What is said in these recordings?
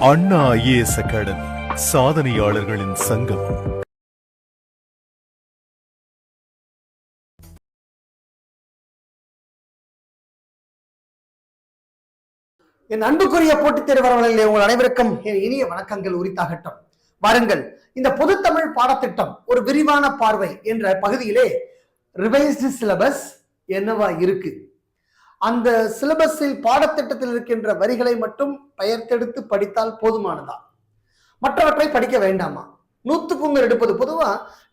அண்ணா IAS academy சாதனையாளர்களின் சங்கம். என் அன்புக்குரிய போட்டித் தேர்வர்களே, உங்கள் அனைவருக்கும் என் இனிய வணக்கங்கள் உரித்தாகட்டும். வாருங்கள், இந்த பொதுத்தமிழ் பாடத்திட்டம் ஒரு விரிவான பார்வை என்ற பகுதியிலே ரிவைஸ்டு சிலபஸ் என்னவா இருக்கு, அந்த சிலபஸில் பாடத்திட்டத்தில் இருக்கின்ற வரிகளை மட்டும் பெயர்த்தெடுத்து படித்தால் போதுமானதா, மற்றவற்றை படிக்க வேண்டாமா, 100க்கு 100 எடுப்பது. பொதுவா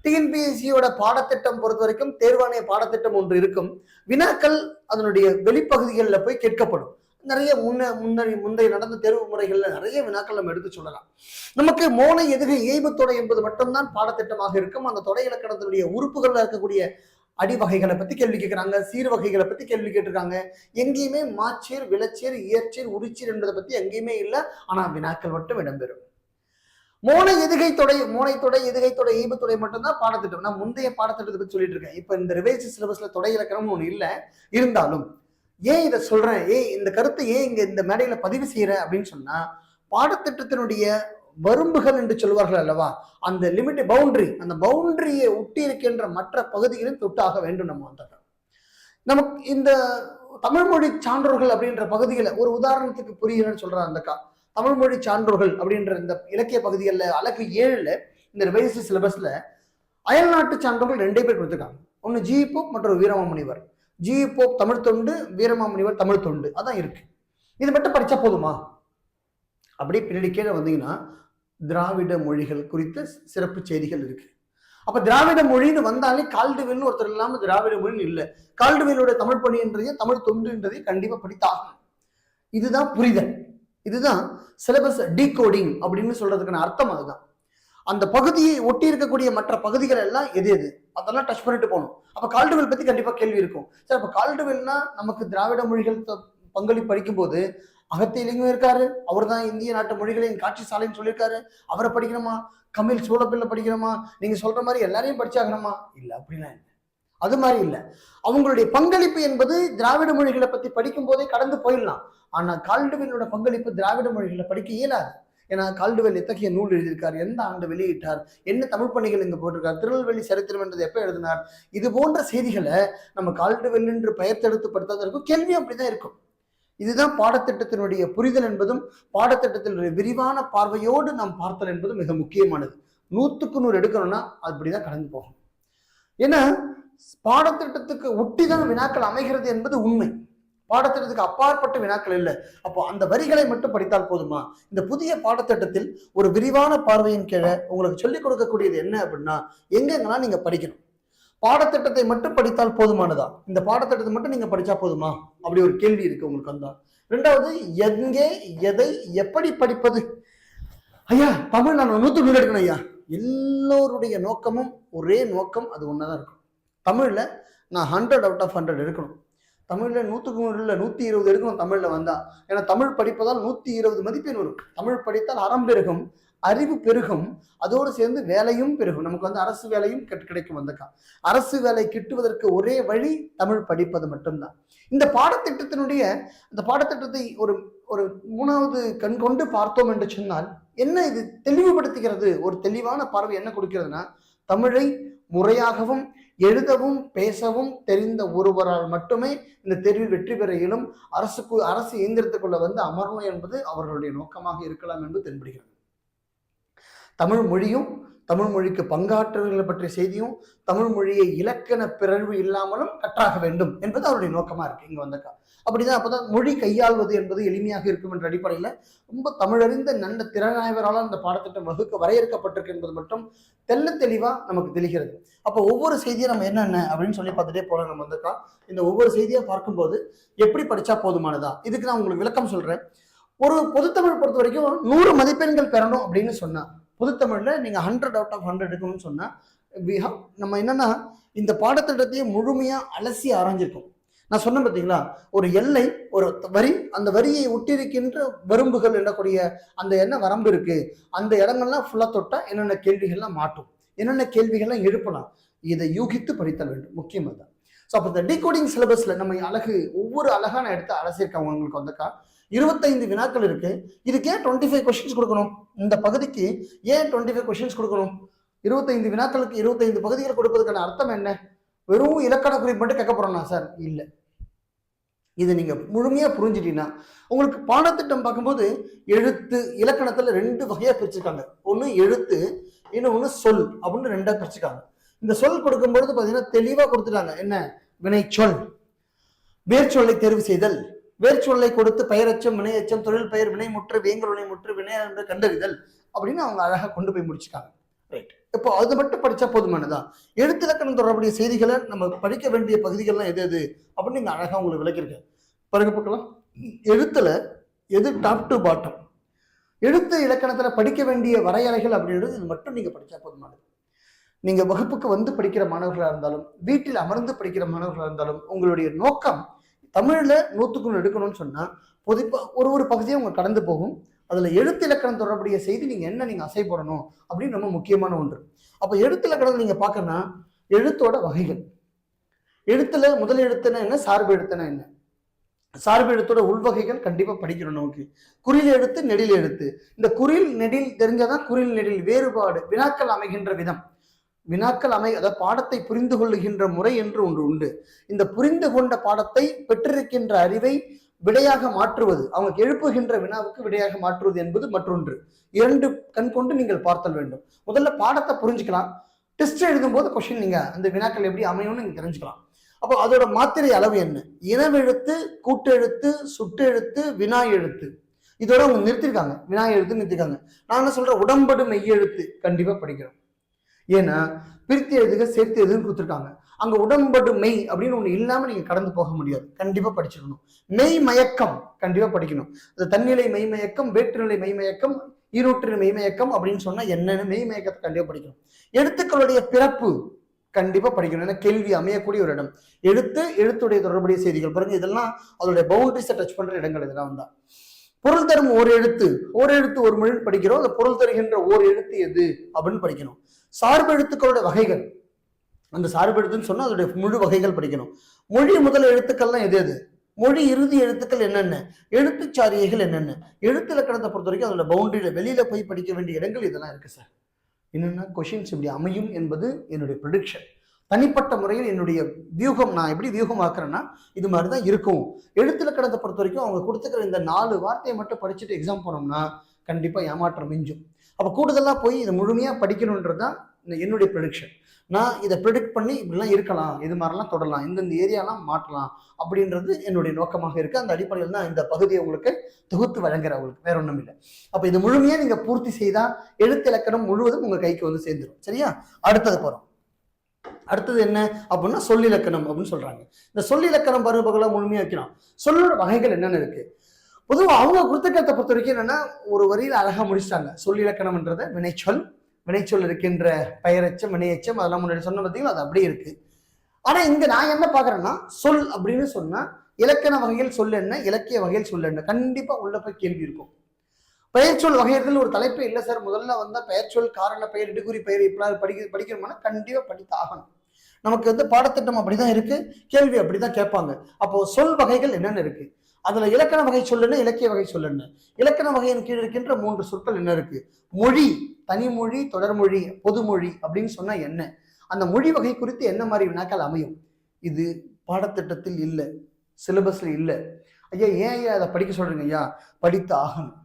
டிஎன்பிஎஸ்சியோட பாடத்திட்டம் பொறுத்த வரைக்கும் தேர்வாணைய பாடத்திட்டம் ஒன்று இருக்கும். வினாக்கள் அதனுடைய வெளிப்பகுதிகளில் போய் கேட்கப்படும். நிறைய முந்தைய நடந்த தேர்வு முறைகள்ல நிறைய வினாக்கள் நம்ம எடுத்து சொல்லலாம். நமக்கு மோனை எதுகை ஏய்பு தொடை என்பது மட்டும்தான் பாடத்திட்டமாக இருக்கும். அந்த தொடை இலக்கணத்தினுடைய உறுப்புகள்ல இருக்கக்கூடிய அடிவகைகளை பத்தி கேள்வி கேட்கிறாங்க, சீர் வகைகளை பத்தி கேள்வி கேட்டிருக்காங்க. எங்கேயுமே மாச்சீர், விளச்சீர், இயற்சீர், உரிச்சீர் என்பதை பத்தி எங்கேயுமே இல்லை. ஆனா வினாக்கள் மட்டும் இடம்பெறும். மோனை எதுகை தொடை, மோனை தொடை, எதுகை தொடை, ஈபு தொடை மட்டும்தான் பாடத்திட்டம். நான் முந்தைய பாடத்திட்டத்தை பத்தி சொல்லிட்டு இருக்கேன். இப்ப இந்த ரிவைஸ்டு சிலபஸ்ல தொடை இலக்கணம்னு ஒண்ணு இல்லை. இருந்தாலும் ஏன் இதை சொல்றேன், இந்த கருத்தை ஏன் இங்க இந்த மேடையில பதிவு செய்யறேன் அப்படின்னு சொன்னா, பாடத்திட்டத்தினுடைய வரம்புகள் என்று சொல்வார்கள் அல்லவா, அந்த லிமிட், பவுண்டரி, அந்த பவுண்டரியை ஒட்டி இருக்கின்ற மற்ற பகுதிகளும் தொட்டாக வேண்டும். நம்ம வந்துட்டோம். நமக்கு இந்த தமிழ் மொழி சான்றோர்கள் அப்படின்ற பகுதிகளை ஒரு உதாரணத்துக்கு புரியுதுன்னு சொல்றாங்க. அந்த தமிழ் மொழி சான்றோர்கள் அப்படின்ற இந்த இலக்கிய பகுதிகளில் அழகு 7ல இந்த ரிவைஸ்டு சிலபஸ்ல அயல்நாட்டு சான்றோர்கள் 2 பேர் கொடுத்துருக்காங்க. ஒன்னு ஜி போப் மற்றும் வீரமாமுனிவர். ஜி போப் தமிழ் தொண்டு, வீரமாமுனிவர் தமிழ் தொண்டு, அதான் இருக்கு. இது மட்டும் படிச்சா போதுமா? அப்படியே பின்னாடி கீழே வந்தீங்கன்னா திராவிட மொழிகள் குறித்த சிறப்பு செய்திகள் இருக்கு. அப்ப திராவிட மொழின்னு வந்தாலே கால்டுவெல்னு ஒருத்தர் இல்லாம திராவிட மொழின்னு இல்லை. கால்டுவெல்லோட தமிழ் பணின்றதையும் தமிழ் தொண்டுன்றதையும் கண்டிப்பா படித்தாகும். இதுதான் புரிதல், இதுதான் சிலபஸ் டீகோடிங் அப்படின்னு சொல்றதுக்கான அர்த்தம். அதுதான் அந்த பகுதியை ஒட்டி இருக்கக்கூடிய மற்ற பகுதிகள் எல்லாம் எது எது அதெல்லாம் டச் பண்ணிட்டு போகணும். அப்ப கால்டுவெல் பத்தி கண்டிப்பா கேள்வி இருக்கும். சரி, அப்ப கால்டுவெல்னா நமக்கு திராவிட மொழிகள் பங்களிப்பு படிக்கும் போது அகத்தியலிங்கம் இருக்காரு, அவர் தான் இந்திய நாட்டு மொழிகளின் காட்சி சாலைன்னு சொல்லியிருக்காரு, அவரை படிக்கணுமா? கமில் சோழப்பிள்ளை படிக்கணுமா? நீங்க சொல்ற மாதிரி எல்லாரையும் படிச்சாகணுமா? இல்லை, அப்படிலாம் இல்லை. அது மாதிரி இல்லை. அவங்களுடைய பங்களிப்பு என்பது திராவிட மொழிகளை பத்தி படிக்கும் போதே கடந்து போயிடலாம். ஆனா கால்டுவெல்லோட பங்களிப்பு திராவிட மொழிகளை படிக்க இயலாது. ஏன்னா கால்டுவெல் எத்தகைய நூல் எழுதியிருக்கார், எந்த ஆண்டு வெளியிட்டார், என்ன தமிழ் பணிகள் இங்க போட்டிருக்கார், திருநெல்வேலி சரித்திரம் என்றது எப்ப எழுதினார், இது போன்ற செய்திகளை நம்ம கால்டுவெல் என்று பெயர்த்தெடுத்து படுத்ததற்கும் கேள்வி அப்படிதான் இருக்கும். இதுதான் பாடத்திட்டத்தினுடைய புரிதல் என்பதும் பாடத்திட்டத்தினுடைய விரிவான பார்வையோடு நாம் பார்த்தல் என்பதும் மிக முக்கியமானது. 100க்கு 100 எடுக்கணும்னா அப்படிதான் கடந்து போகும். ஏன்னா பாடத்திட்டத்துக்கு ஒட்டிதான் வினாக்கள் அமைகிறது என்பது உண்மை. பாடத்திட்டத்துக்கு அப்பாற்பட்ட வினாக்கள் இல்லை. அப்போ அந்த வரிகளை மட்டும் படித்தால் போதுமா? இந்த புதிய பாடத்திட்டத்தில் ஒரு விரிவான பார்வையின் கீழே உங்களுக்கு சொல்லிக் கொடுக்கக்கூடியது என்ன அப்படின்னா, எங்கெங்கெல்லாம் நீங்க படிக்கணும். பாடத்திட்டத்தை மட்டும் படித்தால் போதுமானதா? இந்த பாடத்திட்டத்தை மட்டும் நீங்க படிச்சா போதுமா? அப்படி ஒரு கேள்வி இருக்கு உங்களுக்கு வந்தா. 2வது, எங்கே, எதை, எப்படி படிப்பது? ஐயா, தமிழ் நான் 100க்கு 100 எடுக்கணும் ஐயா. எல்லோருடைய நோக்கமும் ஒரே நோக்கம், அது ஒன்னதான் இருக்கும். தமிழ்ல நான் 100 out of 100 எடுக்கணும். தமிழ்ல 100க்கு 100 120 எடுக்கணும் தமிழ்ல வந்தா. ஏன்னா தமிழ் படிப்பதால் 120 மதிப்பெண் வரும். தமிழ் படித்தால் அறம் பெருகும், அறிவு பெருகும், அதோடு சேர்ந்து வேலையும் பெருகும். நமக்கு வந்து அரசு வேலையும் கிடைக்கும். வந்தக்கா அரசு வேலை கிட்டுவதற்கு ஒரே வழி தமிழ் படிப்பது மட்டும்தான். இந்த பாடத்திட்டத்தை ஒரு 3வது கண் கொண்டு பார்த்தோம் என்று சொன்னால் என்ன இது தெளிவுபடுத்துகிறது? ஒரு தெளிவான பார்வை என்ன கொடுக்கிறதுனா, தமிழை முறையாகவும் எழுதவும் பேசவும் தெரிந்த ஒருவரால் மட்டுமே இந்த தேர்வில் வெற்றி பெற இயலும். அரசு இயந்திரத்துக்குள்ள வந்து அமரணும் என்பது அவர்களுடைய நோக்கமாக இருக்கலாம் என்று தென்படுகிறது. தமிழ் மொழியும் தமிழ் மொழிக்கு பங்காற்றுவர்களை பற்றிய செய்தியும் தமிழ் மொழியை இலக்கண பிறழ்வு இல்லாமலும் கற்றாக வேண்டும் என்பது அவருடைய நோக்கமா இருக்கு. இங்க வந்தக்கா அப்படிதான். அப்பதான் மொழி கையாள்வது என்பது எளிமையாக இருக்கும் என்ற அடிப்படையில ரொம்ப தமிழறிந்த நல்ல திறனாய்வரால் அந்த பாடத்திட்டம் வரையறுக்கப்பட்டிருக்கு என்பது மட்டும் தெளிவா நமக்கு தெரிகிறது. அப்ப ஒவ்வொரு செய்தியை நம்ம என்னென்ன அப்படின்னு சொல்லி பார்த்துட்டே போல நம்ம வந்தக்கா இந்த ஒவ்வொரு செய்தியை பார்க்கும்போது எப்படி படிச்சா போதுமானதா, இதுக்கு நான் உங்களுக்கு விளக்கம் சொல்றேன். ஒரு பொதுத்தமிழ் பொறுத்த வரைக்கும் 100 மதிப்பெண்கள் பெறணும் அப்படின்னு சொன்னா, பொதுத்தமிழ்ல நீங்க 100 out of 100 எடுக்கணும்னு சொன்னா, நம்ம என்னன்னா இந்த பாடத்திட்டத்தையே முழுமையா அலசி ஆராய்ஞ்சிருக்கோம். நான் சொன்னேன் பார்த்தீங்களா, ஒரு எல்லை, ஒரு வரி, அந்த வரியை ஒட்டியிருக்கின்ற வரம்புகள் என்னக்கூடிய அந்த என்ன வரம்பு இருக்கு, அந்த இடங்கள்லாம் ஃபுல்லா தொட்டா என்னென்ன கேள்விகள்லாம் மாட்டும், என்னென்ன கேள்விகள்லாம் எழுப்பலாம், இதை யூகித்து படித்தல் வேண்டும். முக்கியம் தான். ஸோ அப்போ இந்த டிகோடிங் சிலபஸ்ல நம்ம ஒவ்வொரு அழகான இடத்த அலசியிருக்காங்க. உங்களுக்கு வந்தக்கா 25 வினாக்கள் இருக்கு. இதுக்கு ஏன் 25 கொஸ்டின்ஸ் கொடுக்கணும்? இந்த பகுதிக்கு ஏன் 25 கொஸ்டின்ஸ் கொடுக்கணும்? 25 வினாக்களுக்கு 25 பகுதிகள் கொடுப்பதற்கான அர்த்தம் என்ன? வெறும் இலக்கண குறிப்பு மட்டும் கேட்க போறோம்னா சார்? இல்லை. இதை நீங்க முழுமையா புரிஞ்சுட்டீங்கன்னா உங்களுக்கு பாடத்திட்டம் பார்க்கும்போது எழுத்து இலக்கணத்துல 2 வகையா பிரிச்சிருக்காங்க. ஒண்ணு எழுத்து, இன்னொன்னு சொல் அப்படின்னு 2ஆ பிரிச்சிருக்காங்க. இந்த சொல் கொடுக்கும்பொழுது பாத்தீங்கன்னா தெளிவா கொடுத்துட்டாங்க. என்ன? வினைச்சொல், வேர்ச்சொல்லை தேர்வு செய்தல், வேர்ச்சொல்லை கொடுத்து பெயரச்சம், வினையச்சம், தொழில் பெயர், வினைமுற்று, வேங்கல் வினைமுற்று, வினை என்று கண்டறிதல் அப்படின்னு அவங்க அழகா கொண்டு போய் முடிச்சுக்காங்க. ரைட். இப்போ அது மட்டும் படிச்சா போதுமானதான். எழுத்திலக்கணம் தொடர்புடைய செய்திகளை நம்ம படிக்க வேண்டிய பகுதிகள்லாம் எது எது அப்படின்னு நீங்க அழகா உங்களுக்கு விளக்கியிருக்கேன். பிறகு பார்க்கலாம். எழுத்துல எது டாப் டு பாட்டம், எழுத்து இலக்கணத்துல படிக்க வேண்டிய வரையறைகள் அப்படின்றது இது மட்டும் நீங்க படிச்சா போதுமானது. நீங்க வகுப்புக்கு வந்து படிக்கிற மாணவர்களா இருந்தாலும், வீட்டில் அமர்ந்து படிக்கிற மாணவர்களா இருந்தாலும், உங்களுடைய நோக்கம் தமிழ்ல 100க்கு 100 எடுக்கணும்னு சொன்னா பொதுப்பா ஒரு பகுதியை உங்க கடந்து போகும். அதுல எழுத்து இலக்கணம் தொடர்புடைய செய்தி நீங்க அசை போடணும் அப்படின்னு ரொம்ப முக்கியமான ஒன்று. அப்ப எழுத்து இலக்கணத்தை நீங்க பார்க்கணும்னா எழுத்தோட வகைகள், எழுத்துல முதல் எழுத்துனா என்ன, சார்பு எழுத்துனா என்ன, சார்பு எழுத்தோட உள்வகைகள் கண்டிப்பா படிக்கணும் நமக்கு. குறில் எழுத்து, நெடில் எழுத்து. இந்த குறில் நெடில் தெரிஞ்சாதான் குறில் நெடில் வேறுபாடு, வினாக்கள் அமைகின்ற விதம், அதாவது பாடத்தை புரிந்து கொள்ளுகின்ற முறை என்று ஒன்று உண்டு. இந்த புரிந்து கொண்ட பாடத்தை பெற்றிருக்கின்ற அறிவை விடையாக மாற்றுவது, அவங்க எழுப்புகின்ற வினாவுக்கு விடையாக மாற்றுவது என்பது மற்றொன்று. 2 கண் கொண்டு நீங்கள் பார்த்தல் வேண்டும். முதல்ல பாடத்தை புரிஞ்சுக்கலாம். டெஸ்ட் எழுதும் போது கொஸ்டின் நீங்க அந்த வினாக்கள் எப்படி அமையும்னு நீங்க தெரிஞ்சுக்கலாம். அப்போ அதோட மாத்திரை அளவு என்ன? இனவெழுத்து, கூட்டெழுத்து, சுட்டெழுத்து, வினா எழுத்து, இதோட அவங்க நிறுத்திருக்காங்க. வினா எழுத்து நிறுத்திருக்காங்க. நான் என்ன சொல்றேன், உடம்படு மெய்யெழுத்து கண்டிப்பா படிக்கிறோம். ஏன்னா பிரித்து எழுதுக, சேர்த்து எழுதுன்னு கொடுத்துருக்காங்க. அங்க உடம்படு மெய் அப்படின்னு ஒண்ணு இல்லாம நீங்க கடந்து போக முடியாது. கண்டிப்பா படிச்சிடணும். மெய் மயக்கம் கண்டிப்பா படிக்கணும். அது தன்னிலை மெய்மயக்கம், வேற்றுநிலை மெய்மயக்கம், ஈரூற்று மெய்மயக்கம் அப்படின்னு சொன்னா என்னன்னு மெய் மயக்கத்தை கண்டிப்பா படிக்கணும். எழுத்துக்களுடைய பிறப்பு கண்டிப்பா படிக்கணும். ஏன்னா கேள்வி அமையக்கூடிய ஒரு இடம் எழுத்துடைய தொடர்புடைய செய்திகள் பாருங்க. இதெல்லாம் அதோடைய பவுண்டரிஸை டச் பண்ற இடங்கள். இதெல்லாம் வந்தா பொருள் தரும் ஓர் எழுத்து ஒரு மொழி படிக்கிறோம். அந்த பொருள் தருகின்ற ஓர் எழுத்து எது அப்படின்னு படிக்கணும். சார்பு எழுத்துக்களோட வகைகள், அந்த சார்பு எழுத்துன்னு சொன்னா அதோடைய முழு வகைகள் படிக்கணும். மொழி முதல் எழுத்துக்கள்லாம் எது எது, மொழி இறுதி எழுத்துக்கள் என்னென்ன, எழுத்துச்சாரியைகள் என்னென்ன, எழுத்து இலக்கணத்தை பொறுத்த வரைக்கும் அதோட பவுண்டரியில வெளியில போய் படிக்க வேண்டிய இடங்கள் இதெல்லாம் இருக்கு சார். என்னென்ன கொஷின்ஸ் இப்படி அமையும் என்பது என்னுடைய ப்ரெடிக்ஷன். தனிப்பட்ட முறையில் என்னுடைய வியூகம், நான் எப்படி வியூகம் ஆக்குறேன்னா இது மாதிரிதான் இருக்கும். எழுத்து இலக்கணத்தை பொறுத்த வரைக்கும் அவங்க கொடுத்துக்கிற இந்த 4 வார்த்தையை மட்டும் படிச்சுட்டு எக்ஸாம் போனோம்னா கண்டிப்பா ஏமாற்றம் மிஞ்சும். அப்ப கூடுதலா போய் இதை முழுமையா படிக்கணும்ன்றதுதான் என்னுடைய ப்ரெடிக்ஷன். நான் இதை ப்ரெடிக்ட் பண்ணி இப்படிலாம் இருக்கலாம், இது மாதிரிலாம் தொடரலாம், இந்தந்த ஏரியாலாம் மாற்றலாம் அப்படின்றது என்னுடைய நோக்கமாக இருக்கு. அந்த அடிப்படையில் தான் இந்த பகுதியை உங்களுக்கு தொகுத்து வழங்குற, உங்களுக்கு வேற ஒன்றும் இல்லை. அப்ப இது முழுமையா நீங்க பூர்த்தி செய்தா எழுத்து இலக்கணம் முழுவதும் உங்க கைக்கு வந்து சேர்ந்துடும். சரியா? அடுத்தது போறோம். அடுத்தது என்ன அப்படின்னா சொல்லிலக்கணம் அப்படின்னு சொல்றாங்க. இந்த சொல்லிலக்கணம் பருவங்களை முழுமையா வைக்கலாம். சொல்லோட வகைகள் என்னென்ன இருக்கு? பொதுவாக அவங்க கொடுத்துக்கிறத பொறுத்த வரைக்கும் என்னன்னா ஒரு வரியில அழகா முடிச்சிட்டாங்க. சொல்லிலக்கணம்ன்றத வினைச்சொல் இருக்கின்ற பெயரச்சம், வினையச்சம் அதெல்லாம் முன்னாடி சொன்ன பார்த்தீங்களா, அது அப்படியே இருக்கு. ஆனா இங்க நான் என்ன பாக்குறேன்னா சொல் அப்படின்னு சொன்னா இலக்கண வகையில் சொல் என்ன, இலக்கிய வகையில் சொல் என்ன, கண்டிப்பா உள்ள போய் கேள்வி இருக்கும். பெயர்ச்சொல் வகையத்தில் ஒரு தலைப்பே இல்லை சார். முதல்ல வந்தா பெயர்ச்சொல், காரண பெயர், இடுகுறி பெயர் இப்பெல்லாம் படிக்கணும்னா கண்டிப்பா படித்தாகணும். நமக்கு வந்து பாடத்திட்டம் அப்படிதான் இருக்கு, கேள்வி அப்படிதான் கேட்பாங்க. அப்போ சொல் வகைகள் என்னென்ன இருக்கு, அதுல இலக்கண வகை சொல்லுன்னு, இலக்கிய வகை சொல்லுன்னு. இலக்கண வகையின் கீழ் இருக்கின்ற 3 சொற்கள் என்ன இருக்கு? மொழி, தனிமொழி, தொடர்மொழி, பொதுமொழி அப்படின்னு சொன்னா என்ன, அந்த மொழி வகை குறித்து என்ன மாதிரி வினாக்கள் அமையும்? இது பாடத்திட்டத்தில் இல்லை, சிலபஸ்ல இல்லை. ஐயா ஏன் ஐயா அதை படிக்க சொல்றீங்க? ஐயா படித்து ஆகணும்,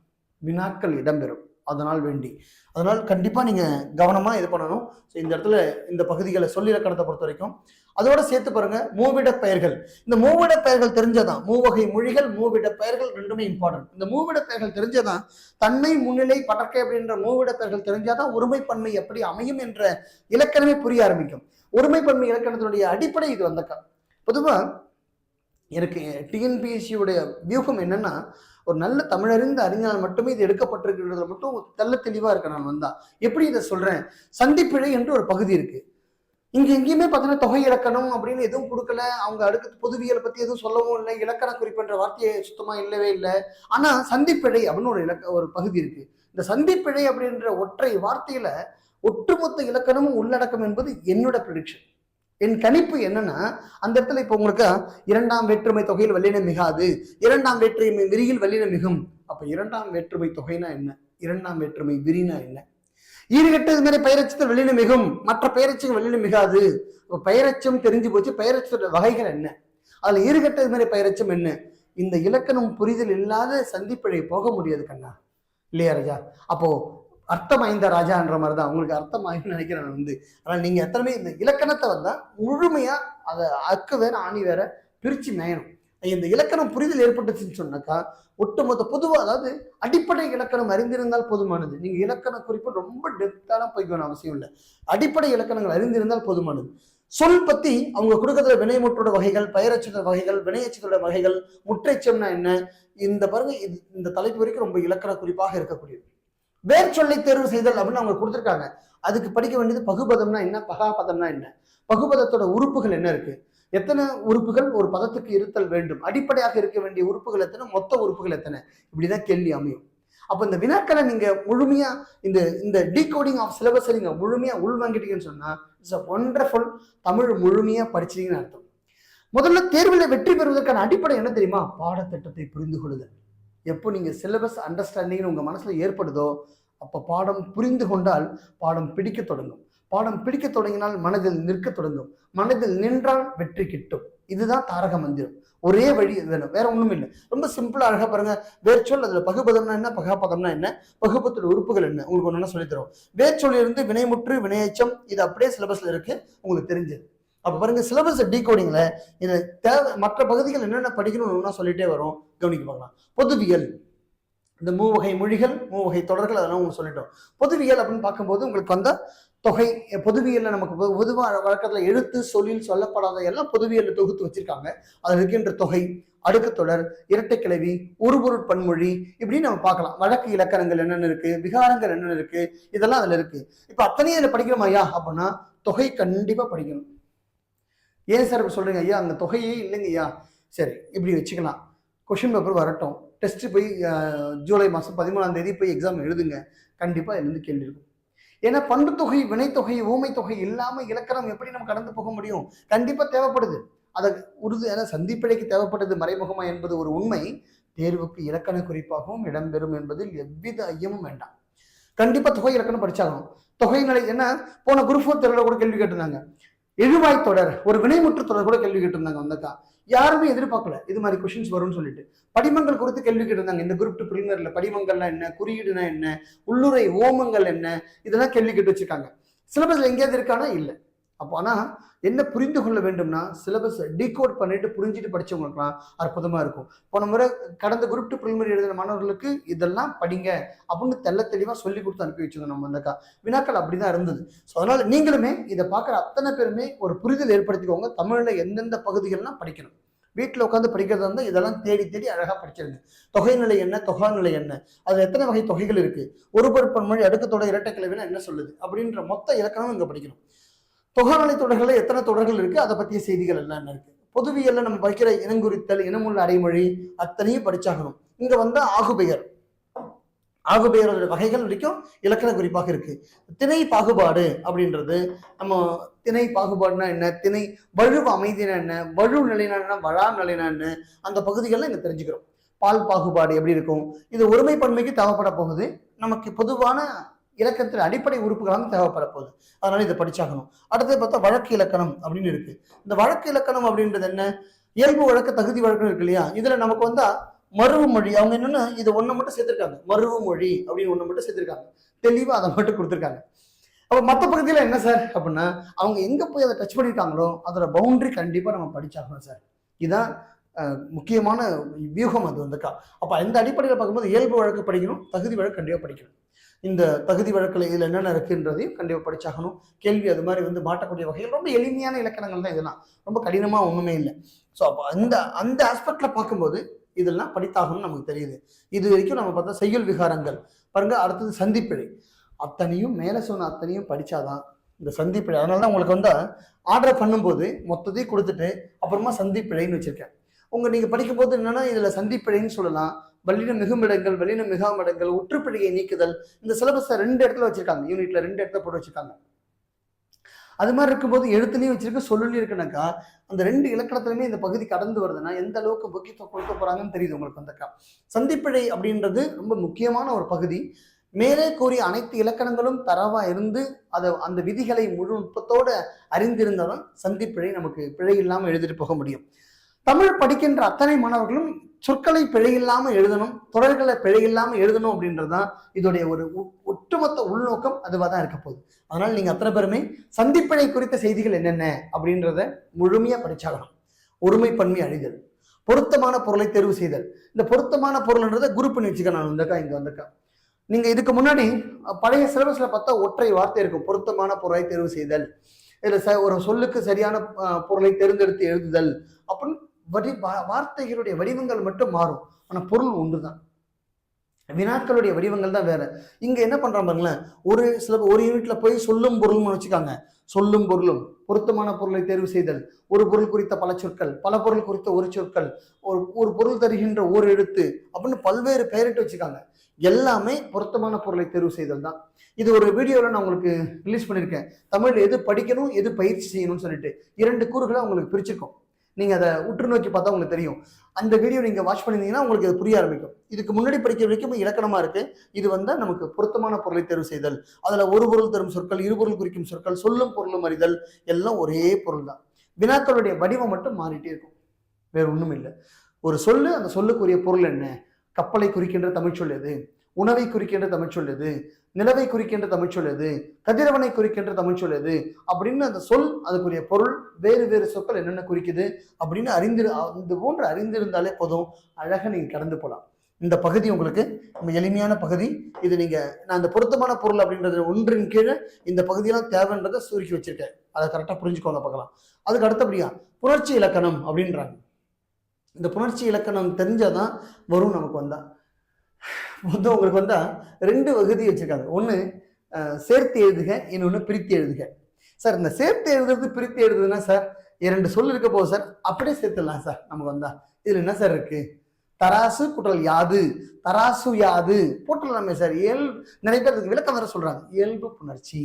வினாக்கள் இடம்பெறும். அதனால் கண்டிப்பா நீங்க கவனமா இது பண்ணணும். இந்த இடத்துல இந்த பகுதிகளை சொல்லி இலக்கணத்தை பொறுத்த வரைக்கும் அதோட சேர்த்து பாருங்க மூவிட பெயர்கள். இந்த மூவிட பெயர்கள் தெரிஞ்சதான், மூவகை மொழிகள், மூவிட பெயர்கள் ரெண்டுமே இம்பார்ட்டன்ட். இந்த மூவிட பெயர்கள் தெரிஞ்சதான் தன்மை, முன்னிலை, படர்க்கை அப்படின்ற மூவிட பெயர்கள் தெரிஞ்சாதான் ஒருமைப்பன்மை எப்படி அமையும் என்ற இலக்கணமே புரிய ஆரம்பிக்கும். ஒருமைப்பன்மை இலக்கணத்தினுடைய அடிப்படை இது வந்தக்கா. பொதுவா எனக்கு டிஎன்பிஎஸ்சியுடைய வியூகம் என்னன்னா, ஒரு நல்ல தமிழறிந்த அறிஞரால் மட்டுமே இது எடுக்கப்பட்டிருக்கிறதுல மட்டும் தெல்ல தெளிவா இருக்க நான் வந்தா. எப்படி இதை சொல்றேன்? சந்திப்பிழை என்று ஒரு பகுதி இருக்கு. இங்க எங்கேயுமே பார்த்தீங்கன்னா தொகை இலக்கணம் அப்படின்னு எதுவும் கொடுக்கல. அவங்க அடுத்து பொதுவியலை பத்தி எதுவும் சொல்லவும் இல்லை. இலக்கண குறிப்புன்ற வார்த்தையை சுத்தமா இல்லவே இல்லை. ஆனா சந்திப்பிழை அப்படின்னு ஒரு பகுதி இருக்கு. இந்த சந்திப்பிழை அப்படின்ற ஒற்றை வார்த்தையில ஒட்டுமொத்த இலக்கணமும் உள்ளடக்கம் என்பது என்னோட ப்ரெடிக்ஷன். என் கணிப்பு என்னன்னா, அந்த இடத்துல இப்ப உங்களுக்கு இரண்டாம் வேற்றுமை தொகையில் வல்லினம் மிகாது, இரண்டாம் வேற்றுமை விரியில் வல்லினம் மிகும். அப்ப இரண்டாம் வேற்றுமை தொகைனா என்ன, இரண்டாம் வேற்றுமை விரினா என்ன? ஈறுகட்டு இது மாதிரி பெயரச்சத்தில் வல்லினம் மிகும், மற்ற பெயரச்சுக்கு வல்லினம் மிகாது. பெயரச்சம் தெரிஞ்சு போச்சு. பெயரச்சோட வகைகள் என்ன, அதுல ஈறுகட்டு இது மாதிரி பெயரச்சம் என்ன? இந்த இலக்கணம் புரிதல் இல்லாத சந்திப்பிழை போக முடியாது கண்ணா, இல்லையா ராஜா? அப்போ அர்த்தம் ஐந்த ராஜான்ற மாதிரி தான் உங்களுக்கு அர்த்தம் ஆயின்னு நினைக்கிறேன் ஆனால் நீங்க எத்தனை இந்த இலக்கணத்தை வந்தா முழுமையா அதை அக்கு வேற ஆணி வேற பிரிச்சு மேயணும். இந்த இலக்கணம் புரிதல் ஏற்பட்டுச்சுன்னு சொன்னாக்கா ஒட்டுமொத்த பொதுவா, அதாவது அடிப்படை இலக்கணம் அறிந்திருந்தால் போதுமானது. நீங்க இலக்கண குறிப்பு ரொம்ப டெப்தான போய்க்கணும் அவசியம் இல்லை. அடிப்படை இலக்கணங்கள் அறிந்திருந்தால் போதுமானது. சொல் பத்தி அவங்க கொடுக்கறதுல வினைமுற்றோட வகைகள், பெயரச்சோட வகைகள், வினையச்சத்தோட வகைகள், முற்றைச்சம்னா என்ன, இந்த பாருங்க இந்த தலைப்பு வரைக்கும் ரொம்ப இலக்கண குறிப்பாக இருக்கக்கூடியது. வேர் சொல்லை தேர்வு செய்தல் அப்படின்னு அவங்க கொடுத்துருக்காங்க. அதுக்கு படிக்க வேண்டியது பகுபதம்னா என்ன, பகாபதம்னா என்ன, பகுபதத்தோட உறுப்புகள் என்ன இருக்கு, எத்தனை உறுப்புகள் ஒரு பதத்துக்கு இருத்தல் வேண்டும், அடிப்படையாக இருக்க வேண்டிய உறுப்புகள் எத்தனை, மொத்த உறுப்புகள் எத்தனை, இப்படிதான் கேள்வி அமையும். அப்ப இந்த வினாக்களை நீங்க முழுமையா இந்த இந்த டீகோடிங் ஆஃப் சிலபஸ் நீங்க முழுமையா உள்வாங்கிட்டீங்கன்னு சொன்னா இட்ஸ் அ ஒண்டர்ஃபுல். தமிழ் முழுமையா படிச்சீங்கன்னு அர்த்தம். முதல்ல தேர்வில் வெற்றி பெறுவதற்கான அடிப்படை என்ன தெரியுமா, பாடத்திட்டத்தை புரிந்து கொள்ளுதல். எப்போ நீங்க சிலபஸ் அண்டர்ஸ்டாண்டிங் உங்க மனசுல ஏற்படுதோ அப்ப பாடம் புரிந்து கொண்டால் பாடம் பிடிக்க தொடங்கும். பாடம் பிடிக்க தொடங்கினால் மனதில் நிற்க தொடங்கும். மனதில் நின்றால் வெற்றி கிட்டும். இதுதான் தாரக மந்திரம். ஒரே வழி வேணும், வேற ஒண்ணும் இல்லை. ரொம்ப சிம்பிளா அழகா பாருங்க. வேர்ச்சொல், அதுல பகுபதம்னா என்ன, பகாபதம்னா என்ன, பகுபத்தோட உறுப்புகள் என்ன, உங்களுக்கு ஒண்ணு சொல்லி தரும். வேர்ச்சொல் இருந்து வினைமுற்று வினையச்சம் இது அப்படியே சிலபஸ்ல இருக்கு, உங்களுக்கு தெரிஞ்சது. அப்ப பாருங்க சிலபஸ் டீகோடிங்ல இது தேவை. மற்ற பகுதிகள் என்னென்ன படிக்கணும்னு சொல்லிட்டே வரும், கவனிக்க பார்க்கலாம். பொதுவியல், இந்த மூவகை மொழிகள், மூவகை தொடர்கள், அதெல்லாம் உங்களுக்கு சொல்லிட்டோம். பொதுவியல் அப்படின்னு பார்க்கும்போது உங்களுக்கு வந்த தொகை, பொதுவியல்ல நமக்கு பொதுவாக வழக்கத்துல எழுத்து சொல்லில் சொல்லப்படாத எல்லாம் பொதுவியல்ல தொகுத்து வச்சிருக்காங்க. அதுல இருக்கின்ற தொகை, அடுக்கு தொடர், இரட்டை கிளவி, உருபொருட் பன்மொழி, இப்படின்னு நம்ம பார்க்கலாம். வழக்கு இலக்கணங்கள் என்னென்ன இருக்கு, விகாரங்கள் என்னென்ன இருக்கு, இதெல்லாம் அதுல இருக்கு. இப்ப அத்தனையும் இதுல படிக்கணுமா ஐயா அப்படின்னா தொகை கண்டிப்பா படிக்கணும். ஏன் சார் இப்ப சொல்றீங்க ஐயா, அந்த தொகையே இல்லைங்க ஐயா. சரி, இப்படி வச்சுக்கலாம். கொஸ்டின் பேப்பர் வரட்டும், டெஸ்ட் போய் ஜூலை மாதம் 13ஆம் தேதி போய் எக்ஸாம் எழுதுங்க. கண்டிப்பாக இதுலேருந்து கேள்வி இருக்கும். ஏன்னா பண்டு தொகை, வினைத்தொகை, ஊமை தொகை இல்லாமல் இலக்கணம் எப்படி நம்ம கடந்து போக முடியும்? கண்டிப்பாக தேவைப்படுது. அதை ஏன்னா சந்திப்பிழைக்கு தேவைப்படுது மறைமுகமா என்பது ஒரு உண்மை. தேர்வுக்கு இலக்கண குறிப்பாகவும் இடம்பெறும் என்பதில் எவ்வித ஐயமும் வேண்டாம். கண்டிப்பாக தொகை இலக்கணம் படிச்சாகணும். தொகை நிலை என்ன, போன குரூப் 4 தேர்வில் கூட கேள்வி கேட்டிருந்தாங்க. எழுவாய் தொடர், ஒரு வினைமுற்று தொடர் கூட கேள்வி கேட்டிருந்தாங்க. வந்தக்கா யாருமே எதிர்பார்க்கல இது மாதிரி கொஸ்டின்ஸ் வரும்னு சொல்லிட்டு. படிமங்கள் குறித்து கேள்வி கேட்டிருந்தாங்க. இந்த குரூப் 2 பிரிலிமினரில படிமங்கள்னா என்ன, குறியீடுனா என்ன, உள்ளுரை ஓமங்கள் என்ன, இதெல்லாம் கேள்வி கேட்டு வச்சிருக்காங்க. சிலபஸ்ல எங்கேயாவது இருக்கானா இல்லை. அப்போ ஆனா என்ன புரிந்து கொள்ள வேண்டும்னா சிலபஸ் டீகோட் பண்ணிட்டு புரிஞ்சுட்டு படிச்சவங்களுக்குலாம் அற்புதமா இருக்கும். போன முறை கடந்த குரூப் 2 பிரிலிமினரி எழுதின மாணவர்களுக்கு இதெல்லாம் படிங்க அப்படின்னு தெள்ள தெளிவா சொல்லி கொடுத்து அனுப்பி வச்சிருந்தோம். நம்ம அந்த வினாக்கள் அப்படிதான் இருந்தது. ஸோ அதனால நீங்களுமே இதை பார்க்குற அத்தனை பேருமே ஒரு புரிதல் ஏற்படுத்திக்கோங்க. தமிழ்ல எந்தெந்த பகுதிகள்லாம் படிக்கணும், வீட்டில் உட்காந்து படிக்கிறதா இருந்தால் இதெல்லாம் தேடி தேடி அழகாக படிச்சிருங்க. தொகை நிலை என்ன, தொகா நிலை என்ன, அது எத்தனை வகை தொகைகள் இருக்கு, ஒருபொருட் பன்மொழி, அடுக்கத்தோட இரட்டை கிளவினா என்ன சொல்லுது அப்படின்ற மொத்த இலக்கணம் இங்கே படிக்கணும். தொகாநிலை தொடர்களில் எத்தனை தொடர்கள் இருக்கு, அதை பற்றிய செய்திகள் எல்லாம் என்ன இருக்கு. பொதுவியல்ல நம்ம படிக்கிற இனங்குறித்தல், இனமுள்ள அடைமொழி அத்தனையும் படிச்சாகணும். இங்க வந்து ஆகுபெயர், ஆகுபெயரோட வகைகள் வரைக்கும் இலக்கண குறிப்பாக இருக்கு. திணை பாகுபாடு அப்படின்றது, நம்ம திணை பாகுபாடுனா என்ன, திணை வழுவு அமைதினா என்ன, வழு நிலைனா என்ன, வழா நிலைனா என்ன, அந்த பகுதிகள்லாம் இங்க தெரிஞ்சுக்கிறோம். பால் பாகுபாடு எப்படி இருக்கும், இது ஒருமை பன்மைக்கு தேவைப்பட போகுது. நமக்கு பொதுவான இலக்கணத்தில் அடிப்படை உறுப்புகளாக தேவைப்பட போகுது. அதனால இதை படிச்சாகணும். அடுத்து பார்த்தா வழக்கு இலக்கணம் அப்படின்னு இருக்கு. இந்த வழக்கு இலக்கணம் அப்படின்றது என்ன, இயல்பு வழக்கு, தகுதி வழக்கு இருக்கு இல்லையா. இதுல நமக்கு வந்தா மருவு மொழி, அவங்க என்னன்னா இது ஒண்ணு மட்டும் சேர்த்திருக்காங்க, மருவு மொழி அப்படின்னு ஒண்ணு மட்டும் சேர்த்திருக்காங்க. தெளிவா அதை மட்டும் கொடுத்துருக்காங்க. அப்ப மற்ற பகுதியில என்ன சார் அப்படின்னா அவங்க எங்க போய் அதை டச் பண்ணியிருக்காங்களோ அதோட பவுண்டரி கண்டிப்பா நம்ம படிச்சாகணும் சார். இதுதான் முக்கியமான வியூகம் அது வந்துக்கா. அப்ப இந்த அடிப்படையில் பார்க்கும்போது இயல்பு வழக்கு படிக்கணும், தகுதி வழக்கு கண்டிப்பா படிக்கணும். இந்த தகுதி வழக்கில் இதில் என்னென்ன இருக்குன்றதையும் கண்டிப்பாக படிச்சாகணும். கேள்வி அது மாதிரி வந்து மாட்டக்கூடிய வகையில் ரொம்ப எளிமையான இலக்கணங்கள் தான் இதெல்லாம், ரொம்ப கடினமாக ஒன்றுமே இல்லை. ஸோ அப்போ அந்த ஆஸ்பெக்ட்ல பார்க்கும்போது இதெல்லாம் படித்தாகணும்னு நமக்கு தெரியுது. இது வரைக்கும் நம்ம பார்த்தா செய்யுள் விகாரங்கள் பாருங்க. அடுத்தது சந்திப்பிழை, அத்தனையும் மேலே சொன்ன அத்தனையும் படிச்சாதான் இந்த சந்திப்பிழை. அதனால தான் உங்களுக்கு வந்து ஆர்டர் பண்ணும்போது மொத்தத்தையும் கொடுத்துட்டு அப்புறமா சந்திப்பிழைன்னு வச்சிருக்கேன். நீங்க படிக்கும் போது என்னன்னா இதுல சந்திப்பிழைன்னு சொல்லலாம், வல்லின மிகுமிடங்கள், வல்லின மிகாமிடங்கள், உற்றுப்பிழையை நீக்குதல். இந்த சிலபஸை 2 இடத்துல வச்சிருக்காங்க, யூனிட்ல 2 இடத்துல போட்டு வச்சிருக்காங்க. அது மாதிரி இருக்கும்போது எழுத்துலையும் வச்சிருக்கு, சொல்லுலையும் இருக்குனாக்கா அந்த 2 இலக்கணத்திலுமே இந்த பகுதி கடந்து வருதுன்னா எந்த அளவுக்கு முக்கியத்துவம் கொடுக்க போறாங்கன்னு தெரியுது உங்களுக்கு. வந்தக்கா சந்திப்பிழை அப்படின்றது ரொம்ப முக்கியமான ஒரு பகுதி. மேலே கூறிய அனைத்து இலக்கணங்களும் தரவா இருந்து அந்த விதிகளை முழு நுட்பத்தோட அறிந்திருந்தாலும் சந்திப்பிழை நமக்கு பிழை இல்லாமல் எழுதிட்டு போக முடியும். தமிழ் படிக்கின்ற அத்தனை மாணவர்களும் சொற்களை பிழை இல்லாம எழுதணும், தொடர்களை பிழை இல்லாம எழுதணும் அப்படின்றதுதான் இதோடைய ஒரு ஒட்டுமொத்த உள்நோக்கம். அதுவாக தான் இருக்க போகுது. அதனால நீங்க அத்தனை பேருமே சந்திப்பிழை குறித்த செய்திகள் என்னென்ன அப்படின்றத முழுமையா படிச்சாகணும். ஒருமை பன்மை அழிதல், பொருத்தமான பொருளை தேர்வு செய்தல். இந்த பொருத்தமான பொருள்ன்றத குரூப் பண்ணி வச்சுக்க. நான் வந்தக்கா இங்க வந்தக்கா நீங்க இதுக்கு முன்னாடி பழைய சிலபஸ்ல பார்த்தா ஒற்றை வார்த்தை இருக்கும், பொருத்தமான பொருளை தேர்வு செய்தல். இதுல ஒரு சொல்லுக்கு சரியான பொருளை தேர்ந்தெடுத்து எழுதுதல் அப்படின்னு வார்த்தைகளுடைய வடிவங்கள் மட்டும் மாறும், ஆனா பொருள் ஒன்றுதான். வினாக்களுடைய வடிவங்கள் தான் வேற. இங்க என்ன பண்றாங்க பாருங்களேன், ஒரு யூனிட்ல போய் சொல்லும் பொருளும் வச்சுக்காங்க. சொல்லும் பொருளும், பொருத்தமான பொருளை தேர்வு செய்தல், ஒரு பொருள் குறித்த பல சொற்கள், பல பொருள் குறித்த ஒரு சொற்கள், ஒரு பொருள் தருகின்ற ஒரு எழுத்து அப்படின்னு பல்வேறு பெயரிட்டு வச்சுக்காங்க. எல்லாமே பொருத்தமான பொருளை தேர்வு செய்தல் தான். இது ஒரு வீடியோவில் நான் உங்களுக்கு ரிலீஸ் பண்ணியிருக்கேன். தமிழ் எது படிக்கணும் எது பயிற்சி செய்யணும்னு சொல்லிட்டு 2 கூறுகளை உங்களுக்கு பிரிச்சிருக்கோம். நீங்க அதை உற்று நோக்கி பார்த்தா உங்களுக்கு தெரியும். அந்த வீடியோ நீங்க வாட்ச் பண்ணிருந்தீங்கன்னா உங்களுக்கு அது புரிய ஆரம்பிக்கும். இதுக்கு முன்னாடி படிக்க வரைக்கும் இலக்கணமா இருக்கு. இது நமக்கு பொருத்தமான பொருளை தேர்வு செய்தல், அதுல ஒரு பொருள் தரும் சொற்கள், இருபொருள் குறிக்கும் சொற்கள், சொல்லும் பொருளும் அறிதல், எல்லாம் ஒரே பொருள் தான். வினாக்களுடைய வடிவம் மட்டும் மாறிட்டே இருக்கும், வேற ஒண்ணும் இல்லை. ஒரு சொல்லு, அந்த சொல்லுக்குரிய பொருள் என்ன, கப்பலை குறிக்கின்ற தமிழ் சொல் எது, உணவை குறிக்கின்ற தமிழ் சொல் எது, நிலவை குறிக்கின்ற தமிழ் சொல் எது, கதிரவனை குறிக்கின்ற தமிழ் சொல் எது அப்படின்னு அந்த சொல், அதுக்குரிய பொருள், வேறு வேறு சொற்கள் என்னென்ன குறிக்குது அப்படின்னு இது போன்று அறிந்திருந்தாலே போதும், அழகா நீங்க கடந்து போகலாம். இந்த பகுதி உங்களுக்கு நம்ம எளிமையான பகுதி. இது நான் அந்த பொருத்தமான பொருள் அப்படின்றது ஒன்றின் கீழே இந்த பகுதியெல்லாம் தேவைன்றதை சுருக்கி வச்சிருக்கேன். அதை கரெக்டாக புரிஞ்சுக்கோங்க பார்க்கலாம். அதுக்கு அடுத்தபடியா புணர்ச்சி இலக்கணம் அப்படின்றாங்க. இந்த புணர்ச்சி இலக்கணம் தெரிஞ்சாதான் வரும் நமக்கு. உங்களுக்கு 2 வகுதி வச்சிருக்காங்க. ஒன்று சேர்த்து எழுதுக, இன்னொன்று பிரித்து எழுதுக. சார் இந்த சேர்த்து எழுதுறது பிரித்து எழுதுதுன்னா சார் 2 சொல் இருக்க போகுது சார், அப்படியே சேர்த்துடலாம் சார். நமக்கு இதுல என்ன சார் இருக்கு, தராசு குற்றல் யாது, தராசு யாது போட்டுடலாமே சார். நிறைய பேர் விளக்கம் வேற சொல்றாங்க. இயல்பு புணர்ச்சி,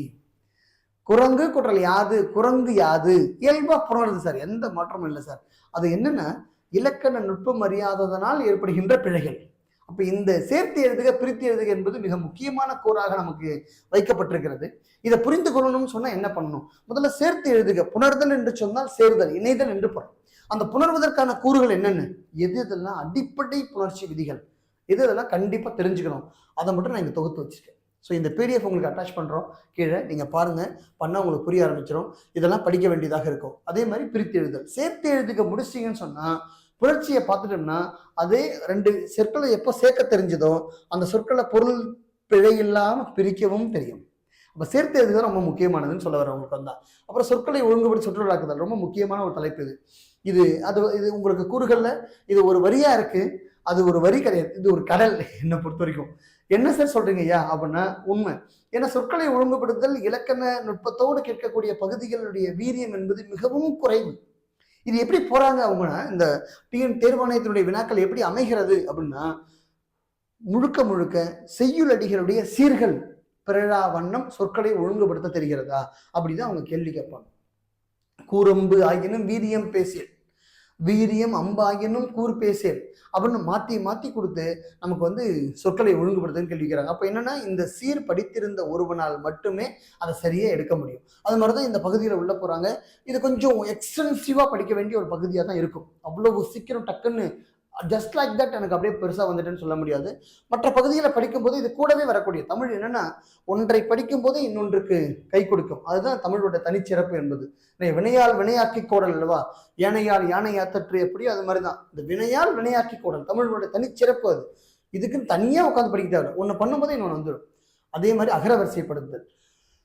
குரங்கு குற்றல் யாது, குரங்கு யாது இயல்பா புணருது சார், எந்த மாற்றமும் இல்லை சார். அது என்னன்னா இலக்கண நுட்பம் அறியாததனால் ஏற்படுகின்ற பிழைகள். அப்ப இந்த சேர்த்து எழுதுக பிரித்து எழுதுக என்பது மிக முக்கியமான கூறாக நமக்கு வைக்கப்பட்டிருக்கிறது. இதை புரிந்து கொள்ளணும்னு சொன்னா என்ன பண்ணணும், முதல்ல சேர்த்து எழுதுக. புணர்தல் என்று சொன்னால் சேர்தல், இணைதல் என்று பொருள். அந்த புணர்வதற்கான கூறுகள் என்னென்ன, எதெல்லாம் அடிப்படை புணர்ச்சி விதிகள், இதெல்லாம் கண்டிப்பா தெரிஞ்சுக்கணும். அதை மட்டும் நான் இங்க தொகுத்து வச்சிருக்கேன். ஸோ இந்த PDF உங்களுக்கு அட்டாச் பண்றோம், கீழே நீங்க பாருங்க, பண்ணா உங்களுக்கு புரிய ஆரம்பிச்சிடும். இதெல்லாம் படிக்க வேண்டியதாக இருக்கும். அதே மாதிரி பிரித்து எழுதல், சேர்த்து எழுதுக முடிச்சிங்கன்னு சொன்னா புணர்ச்சியை பார்த்துட்டோம்னா அதே 2 சொற்களை எப்போ சேர்க்க தெரிஞ்சதோ அந்த சொற்களை பொருள் பிழை இல்லாம பிரிக்கவும் தெரியும். அப்ப சேர்த்து எழுதுக ரொம்ப முக்கியமானதுன்னு சொல்ல வர உங்களுக்கு அப்புறம் சொற்களை ஒழுங்குபடி சுற்றுலாக்குதல் ரொம்ப முக்கியமான ஒரு தலைப்பு இது. இது உங்களுக்கு கூறுகள்ல இது ஒரு வரியா இருக்கு, அது ஒரு வரி கிடையாது, இது ஒரு கடல். என்னை பொறுத்த வரைக்கும் என்ன சார் சொல்றீங்க ஐயா அப்படின்னா உண்மை. ஏன்னா சொற்களை ஒழுங்குபடுத்தல் இலக்கண நுட்பத்தோடு கேட்கக்கூடிய பகுதிகளுடைய வீரியம் என்பது மிகவும் குறைவு. இது எப்படி போறாங்க அவங்கன்னா, இந்த தேர்வாணையத்தினுடைய வினாக்கள் எப்படி அமைகிறது அப்படின்னா முழுக்க முழுக்க செய்யுள் அடிகளுடைய சீர்கள் பிறழா வண்ணம் சொற்களை ஒழுங்குபடுத்த தெரிகிறதா அப்படிதான் அவங்க கேள்வி கேட்பாங்க. கூரம்பு ஆகினும் வீரியம் பேசியல், வீரியம் அம்பாகினும் கூர் பேசியல் அப்படின்னு மாத்தி மாத்தி கொடுத்து நமக்கு சொற்களை ஒழுங்குபடுத்துன்னு கேள்விக்கிறாங்க. அப்ப என்னன்னா இந்த சீர் படித்திருந்த ஒருவனால் மட்டுமே அதை சரியா எடுக்க முடியும். அது மாதிரிதான் இந்த பகுதியில உள்ள போறாங்க. இது கொஞ்சம் எக்ஸ்டென்சிவா படிக்க வேண்டிய ஒரு பகுதியா தான் இருக்கும். அவ்வளவு சீக்கிரம் டக்குன்னு ஜஸ்ட் லைக் தட் எனக்கு அப்படியே பெருசா வந்துட்டேன்னு சொல்ல முடியாது. மற்ற பகுதிகளை படிக்கும்போது இது கூடவே வரக்கூடிய தமிழ் என்னன்னா ஒன்றை படிக்கும் போது இன்னொன்றுக்கு கை கொடுக்கும். அதுதான் தமிழோட தனிச்சிறப்பு என்பது. வினையால் வினையாக்கி கோடல் அல்லவா, யானையால் யானை யாத்தற்று எப்படி, அது மாதிரிதான் இந்த வினையால் வினையாக்கி கோடல் தமிழோட தனிச்சிறப்பு. அது இதுக்குன்னு தனியா உட்காந்து படிக்க தேவை, ஒன்னு பண்ணும்போது இன்னொன்று வந்துடும். அதே மாதிரி அகர வரிசைப்படுத்துதல்,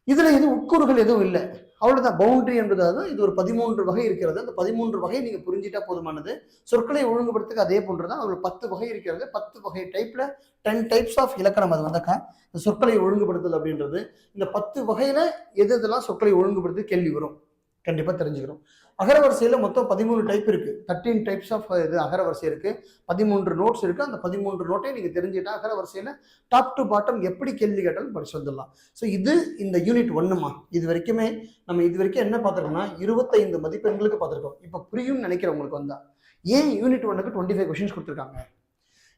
இதுல எதுவும் உட்கூறுகள் எதுவும் இல்லை, அவ்வளவுதான். பவுண்டரி என்பது இது ஒரு 13 வகை இருக்கிறது. அந்த 13 வகை நீங்க புரிஞ்சிட்டா போதுமானது. சொற்களை ஒழுங்குபடுத்துக்கு அதே போன்றுதான் ஒரு 10 வகை இருக்கிறது. 10 வகை டைப்ல 10 டைப்ஸ் ஆஃப் இலக்கணம். அது இந்த சொற்களை ஒழுங்குபடுத்தல் அப்படின்றது இந்த 10 வகையில எதெல்லாம் சொற்களை ஒழுங்குபடுத்தி கேள்வி வரும் கண்டிப்பா தெரிஞ்சுக்கிறோம். அகரவரிசையில மொத்தம் 13 டைப் இருக்கு. 13 டைப்ஸ் ஆஃப் இது அகரவரிசை இருக்கு. 13 நோட்ஸ் இருக்கு. அந்த 13 நோட்டையும் நீங்க தெரிஞ்சுட்டா அகரவரிசையில டாப் டு பாட்டம் எப்படி கேள்வி கேட்டாலும் படிச்சு வந்துடலாம். ஸோ இது இந்த யூனிட் 1மா. இது வரைக்குமே நம்ம இது வரைக்கும் என்ன பார்த்துருக்கோம்னா 25 மதிப்பெண்களுக்கு பார்த்துருக்கோம். இப்போ புரியும்னு நினைக்கிறவங்களுக்கு வந்தா ஏன் யூனிட் 1க்கு 25 கொஸ்டின்ஸ் கொடுத்துருக்காங்க?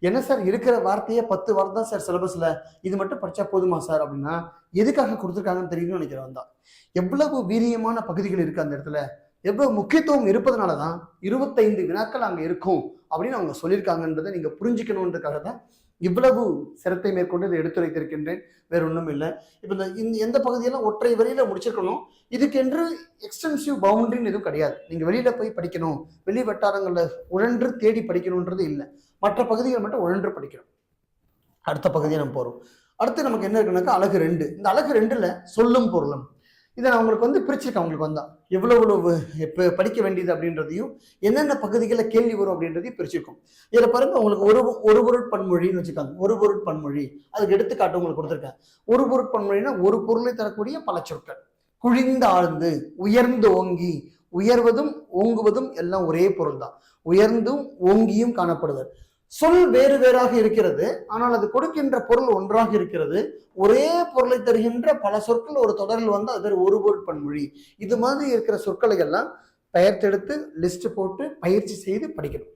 என்ன சார் இருக்கிற வார்த்தையே 10 வார்த்தை தான் சார் சிலபஸ்ல, இது மட்டும் படிச்சா போதுமா சார் அப்படின்னா எதுக்காக கொடுத்துருக்காங்கன்னு தெரியும்னு நினைக்கிறேன் தான். எவ்வளவு வீரியமான பகுதிகள் இருக்கு அந்த இடத்துல, எவ்வளவு முக்கியத்துவம் இருப்பதனாலதான் 25 வினாக்கள் அங்க இருக்கும் அப்படின்னு அவங்க சொல்லியிருக்காங்கன்றதை நீங்க புரிஞ்சுக்கணுன்றதுக்காக தான் இவ்வளவு சிரத்தை மேற்கொண்டு இதை எடுத்துரைத்திருக்கின்றேன். வேற ஒன்றும் இல்லை. இப்போ இந்த எந்த பகுதியெல்லாம் ஒற்றை வரியில முடிச்சிருக்கணும், இதுக்கென்று எக்ஸ்டென்சிவ் பவுண்டரின்னு எதுவும் கிடையாது. நீங்க வெளியில போய் படிக்கணும், வெளி வட்டாரங்கள்ல உழன்று தேடி படிக்கணுன்றது இல்லை. மற்ற பகுதிகள் மட்டும் உழன்று படிக்கணும். அடுத்த பகுதியை நம்ம போறோம். அடுத்து நமக்கு என்ன இருக்குன்னாக்கா அழகு 2. இந்த அழகு 2ல சொல்லும் பொருளும் இதை நான் உங்களுக்கு பிரிச்சிருக்கேன். உங்களுக்கு வந்தா எவ்வளவு படிக்க வேண்டியது அப்படின்றதையும் என்னென்ன பகுதிகளில் கேள்வி வரும் அப்படின்றதையும் பிரிச்சிருக்கோம். இதில் பாருங்க உங்களுக்கு ஒரு பொருட் பன்மொழின்னு வச்சுக்காங்க. ஒரு பொருட் பன்மொழி அதுக்கு எடுத்துக்காட்டு உங்களுக்கு கொடுத்துருக்கேன். ஒரு பொருட் பன்மொழினா ஒரு பொருளை தரக்கூடிய பல சொற்கள். குழிந்து ஆழ்ந்து, உயர்ந்து ஓங்கி, உயர்வதும் ஓங்குவதும் எல்லாம் ஒரே பொருள் தான். உயர்ந்தும் ஓங்கியும் காணப்படுதல். சொல் வேறு வேறாக இருக்கிறது, ஆனால் அது கொடுக்கின்ற பொருள் ஒன்றாக இருக்கிறது. ஒரே பொருளை தருகின்ற பல சொற்கள் ஒரு தொடரில் வந்து அது ஒரு பொருட் பன்மொழி. இது மாதிரி இருக்கிற சொற்களை எல்லாம் பெயர்த்தெடுத்து லிஸ்ட் போட்டு பயிற்சி செய்து படிக்கணும்.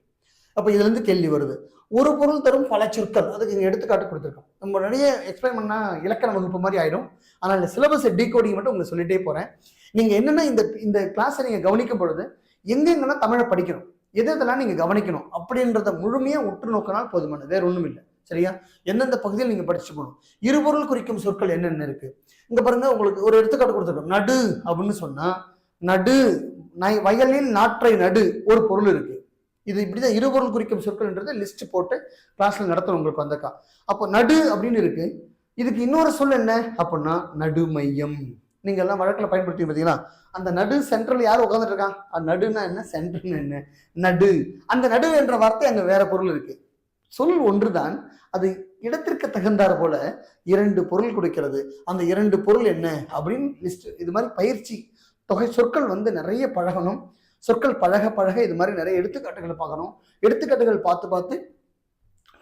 அப்ப இதுல இருந்து கேள்வி வருது. ஒரு பொருள் தரும் பல சொற்கள், அதுக்கு இங்க எடுத்துக்காட்டு கொடுத்துருக்கோம். நம்ம நிறைய எக்ஸ்பிளைன் பண்ணா இலக்கண வகுப்பு மாதிரி ஆயிடும். ஆனால் இந்த சிலபஸ் டீகோடிங் மட்டும் உங்களுக்கு சொல்லிட்டே போறேன். நீங்க என்னன்னா இந்த கிளாஸை நீங்க கவனிக்கும் பொழுது எங்கெங்கெல்லாம் தமிழை படிக்கணும், எதெல்லாம் நீங்க கவனிக்கணும் அப்படின்றத முழுமையா உற்று நோக்கினால் போதுமானது. வேற ஒண்ணும் இல்லை. சரியா? எந்தெந்த பகுதியில் நீங்க படிச்சு போகணும். இருபொருள் குறிக்கும் சொற்கள் என்னென்ன இருக்கு இங்க பாருங்க. உங்களுக்கு ஒரு எடுத்துக்காட்டு கொடுத்துருக்கோம். நடு அப்படின்னு சொன்னா நடு, வயலில் நாற்றை நடு ஒரு பொருள் இருக்கு. இது இப்படிதான் இருபொருள் குறிக்கும் சொற்கள்ன்றதை லிஸ்ட் போட்டு கிளாஸ்ல நடத்தணும் உங்களுக்கு வந்தக்கா. அப்போ நடு அப்படின்னு இருக்கு. இதுக்கு இன்னொரு சொல் என்ன அப்படின்னா நடுமையம். நீங்க எல்லாம் வழக்கில் பயன்படுத்தி பார்த்தீங்களா? அந்த நடு சென்ட்ரல் யார் உட்காந்துட்டு இருக்கான்? அந்த நடுன்னா என்ன, சென்ட்ரல் என்ன, நடு. அந்த நடு என்ற வார்த்தை அங்க வேற பொருள் இருக்கு. சொல் ஒன்றுதான், அது இடத்திற்கு தகுந்தார் போல 2 பொருள் கொடுக்கிறது. அந்த 2 பொருள் என்ன அப்படின்னு லிஸ்ட். இது மாதிரி பயிற்சி தொகை சொற்கள் நிறைய பழகணும். சொற்கள் பழக பழக இது மாதிரி நிறைய எடுத்துக்காட்டுகளை பார்க்கணும். எடுத்துக்காட்டுகள் பார்த்து